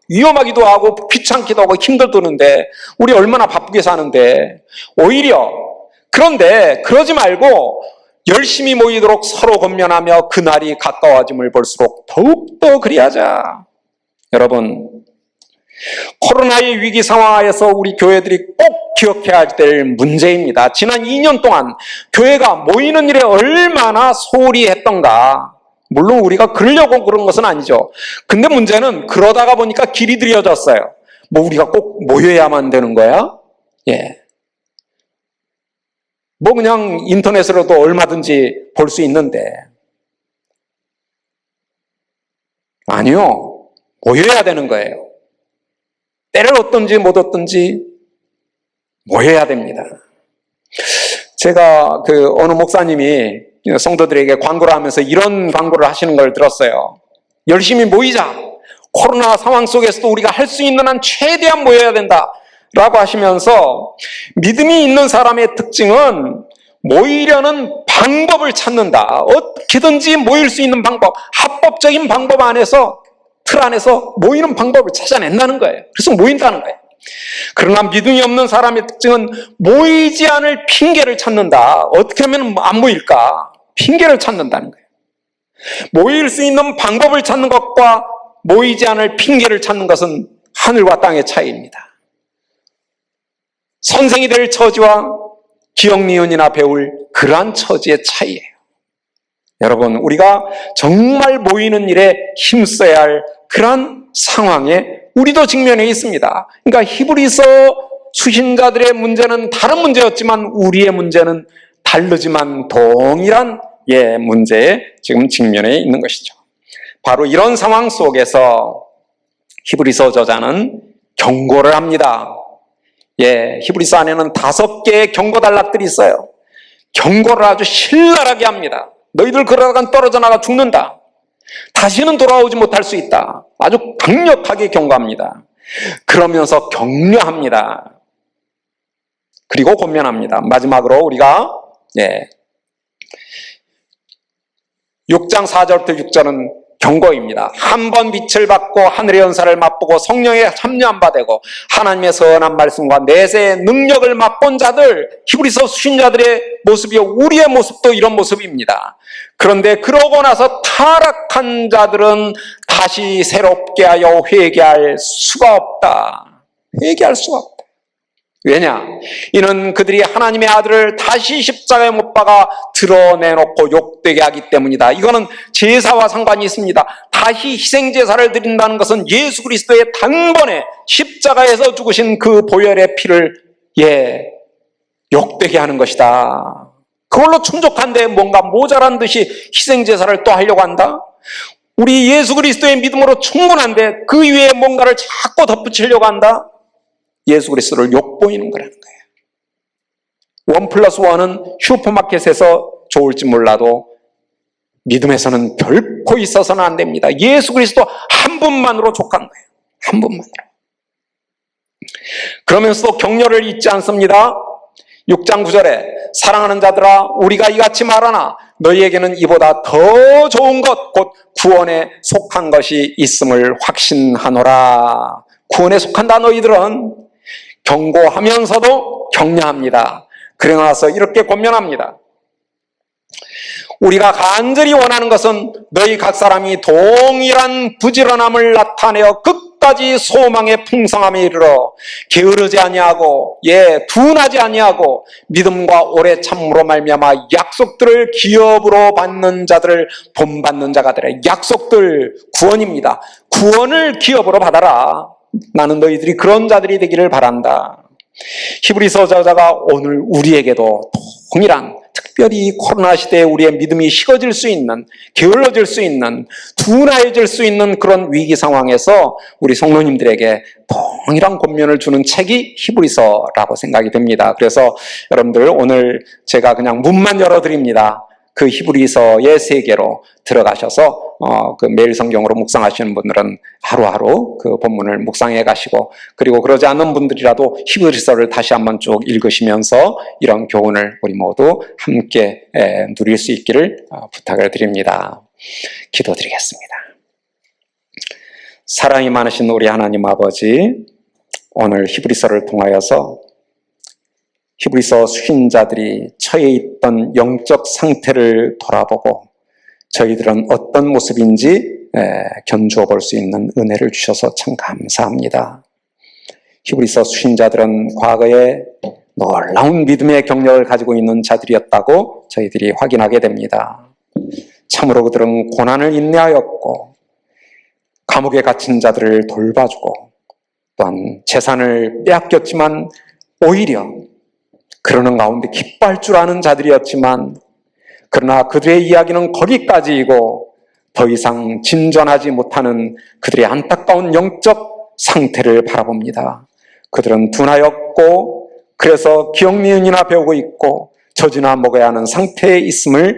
위험하기도 하고 귀찮기도 하고 힘들던데 우리 얼마나 바쁘게 사는데. 오히려 그런데 그러지 말고 열심히 모이도록 서로 권면하며 그날이 가까워짐을 볼수록 더욱더 그리하자. 여러분, 코로나의 위기 상황에서 우리 교회들이 꼭 기억해야 될 문제입니다. 지난 2년 동안 교회가 모이는 일에 얼마나 소홀히 했던가. 물론 우리가 그러려고 그런 것은 아니죠. 근데 문제는 그러다가 보니까 길이 들여졌어요. 뭐 우리가 꼭 모여야만 되는 거야? 뭐 그냥 인터넷으로도 얼마든지 볼 수 있는데. 아니요. 모여야 되는 거예요. 때를 얻든지 못 얻든지 모여야 됩니다. 제가 어느 목사님이 성도들에게 광고를 하면서 이런 광고를 하시는 걸 들었어요. 열심히 모이자. 코로나 상황 속에서도 우리가 할 수 있는 한 최대한 모여야 된다. 라고 하시면서 믿음이 있는 사람의 특징은 모이려는 방법을 찾는다. 어떻게든지 모일 수 있는 방법, 합법적인 방법 안에서, 틀 안에서 모이는 방법을 찾아낸다는 거예요. 그래서 모인다는 거예요. 그러나 믿음이 없는 사람의 특징은 모이지 않을 핑계를 찾는다. 어떻게 하면 안 모일까? 핑계를 찾는다는 거예요. 모일 수 있는 방법을 찾는 것과 모이지 않을 핑계를 찾는 것은 하늘과 땅의 차이입니다. 선생이 될 처지와 기억니은이나 배울 그러한 처지의 차이예요. 여러분, 우리가 정말 모이는 일에 힘써야 할 그러한 상황에 우리도 직면해 있습니다. 그러니까 히브리서 수신자들의 문제는 다른 문제였지만 우리의 문제는 다르지만 동일한 문제에 지금 직면해 있는 것이죠. 바로 이런 상황 속에서 히브리서 저자는 경고를 합니다. 히브리서 안에는 5개의 경고 단락들이 있어요. 경고를 아주 신랄하게 합니다. 너희들 그러다간 떨어져 나가 죽는다. 다시는 돌아오지 못할 수 있다. 아주 강력하게 경고합니다. 그러면서 격려합니다. 그리고 권면합니다. 마지막으로 우리가 6장 4절부터 6절은 경고입니다. 한 번 빛을 받고 하늘의 연사를 맛보고 성령에 참여한 바 되고 하나님의 선한 말씀과 내세의 능력을 맛본 자들, 히브리서 수신자들의 모습이요, 우리의 모습도 이런 모습입니다. 그런데 그러고 나서 타락한 자들은 다시 새롭게 하여 회개할 수가 없다. 회개할 수가 없다. 왜냐? 이는 그들이 하나님의 아들을 다시 십자가에 못 박아 드러내놓고 욕되게 하기 때문이다. 이거는 제사와 상관이 있습니다. 다시 희생제사를 드린다는 것은 예수 그리스도의 단번에 십자가에서 죽으신 그 보혈의 피를 욕되게 하는 것이다. 그걸로 충족한데 뭔가 모자란 듯이 희생제사를 또 하려고 한다? 우리 예수 그리스도의 믿음으로 충분한데 그 위에 뭔가를 자꾸 덧붙이려고 한다? 예수 그리스도를 욕보이는 거라는 거예요. 1+1은 슈퍼마켓에서 좋을지 몰라도 믿음에서는 결코 있어서는 안 됩니다. 예수 그리스도 한 분만으로 족한 거예요. 한 분만으로. 그러면서도 격려를 잊지 않습니다. 6장 9절에 사랑하는 자들아 우리가 이같이 말하나 너희에게는 이보다 더 좋은 것 곧 구원에 속한 것이 있음을 확신하노라. 구원에 속한다. 너희들은 경고하면서도 격려합니다. 그러고 나서 이렇게 권면합니다. 우리가 간절히 원하는 것은 너희 각 사람이 동일한 부지런함을 나타내어 끝까지 소망의 풍성함에 이르러 게으르지 아니하고 둔하지 아니하고 믿음과 오래 참음으로 말미암아 약속들을 기업으로 받는 자들을 본받는 자가 되라. 약속들 구원입니다. 구원을 기업으로 받아라. 나는 너희들이 그런 자들이 되기를 바란다. 히브리서 저자가 오늘 우리에게도 동일한, 특별히 코로나 시대에 우리의 믿음이 식어질 수 있는, 게을러질 수 있는, 둔해질 수 있는 그런 위기 상황에서 우리 성도님들에게 동일한 권면을 주는 책이 히브리서라고 생각이 됩니다. 그래서 여러분들 오늘 제가 그냥 문만 열어드립니다. 그 히브리서의 세계로 들어가셔서 그 매일 성경으로 묵상하시는 분들은 하루하루 그 본문을 묵상해 가시고, 그리고 그러지 않는 분들이라도 히브리서를 다시 한번 쭉 읽으시면서 이런 교훈을 우리 모두 함께 누릴 수 있기를 부탁을 드립니다. 기도드리겠습니다. 사랑이 많으신 우리 하나님 아버지, 오늘 히브리서를 통하여서 히브리서 수신자들이 처해 있던 영적 상태를 돌아보고 저희들은 어떤 모습인지 견주어 볼 수 있는 은혜를 주셔서 참 감사합니다. 히브리서 수신자들은 과거에 놀라운 믿음의 경력을 가지고 있는 자들이었다고 저희들이 확인하게 됩니다. 참으로 그들은 고난을 인내하였고 감옥에 갇힌 자들을 돌봐주고 또한 재산을 빼앗겼지만 오히려 그러는 가운데 기뻐할 줄 아는 자들이었지만, 그러나 그들의 이야기는 거기까지이고 더 이상 진전하지 못하는 그들의 안타까운 영적 상태를 바라봅니다. 그들은 둔하였고 그래서 기억니은이나 배우고 있고 젖이나 먹어야 하는 상태에 있음을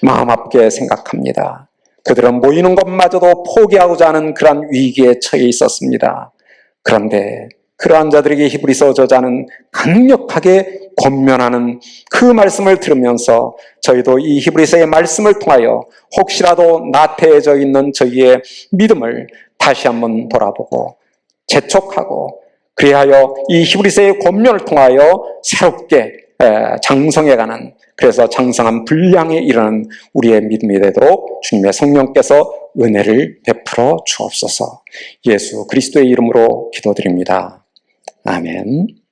마음 아프게 생각합니다. 그들은 모이는 것마저도 포기하고자 하는 그러한 위기에 처해 있었습니다. 그런데 그러한 자들에게 히브리서 저자는 강력하게 권면하는 그 말씀을 들으면서 저희도 이 히브리서의 말씀을 통하여 혹시라도 나태해져 있는 저희의 믿음을 다시 한번 돌아보고 재촉하고, 그리하여 이 히브리서의 권면을 통하여 새롭게 장성해가는, 그래서 장성한 분량에 이르는 우리의 믿음이 되도록 주님의 성령께서 은혜를 베풀어 주옵소서. 예수 그리스도의 이름으로 기도드립니다. 아멘.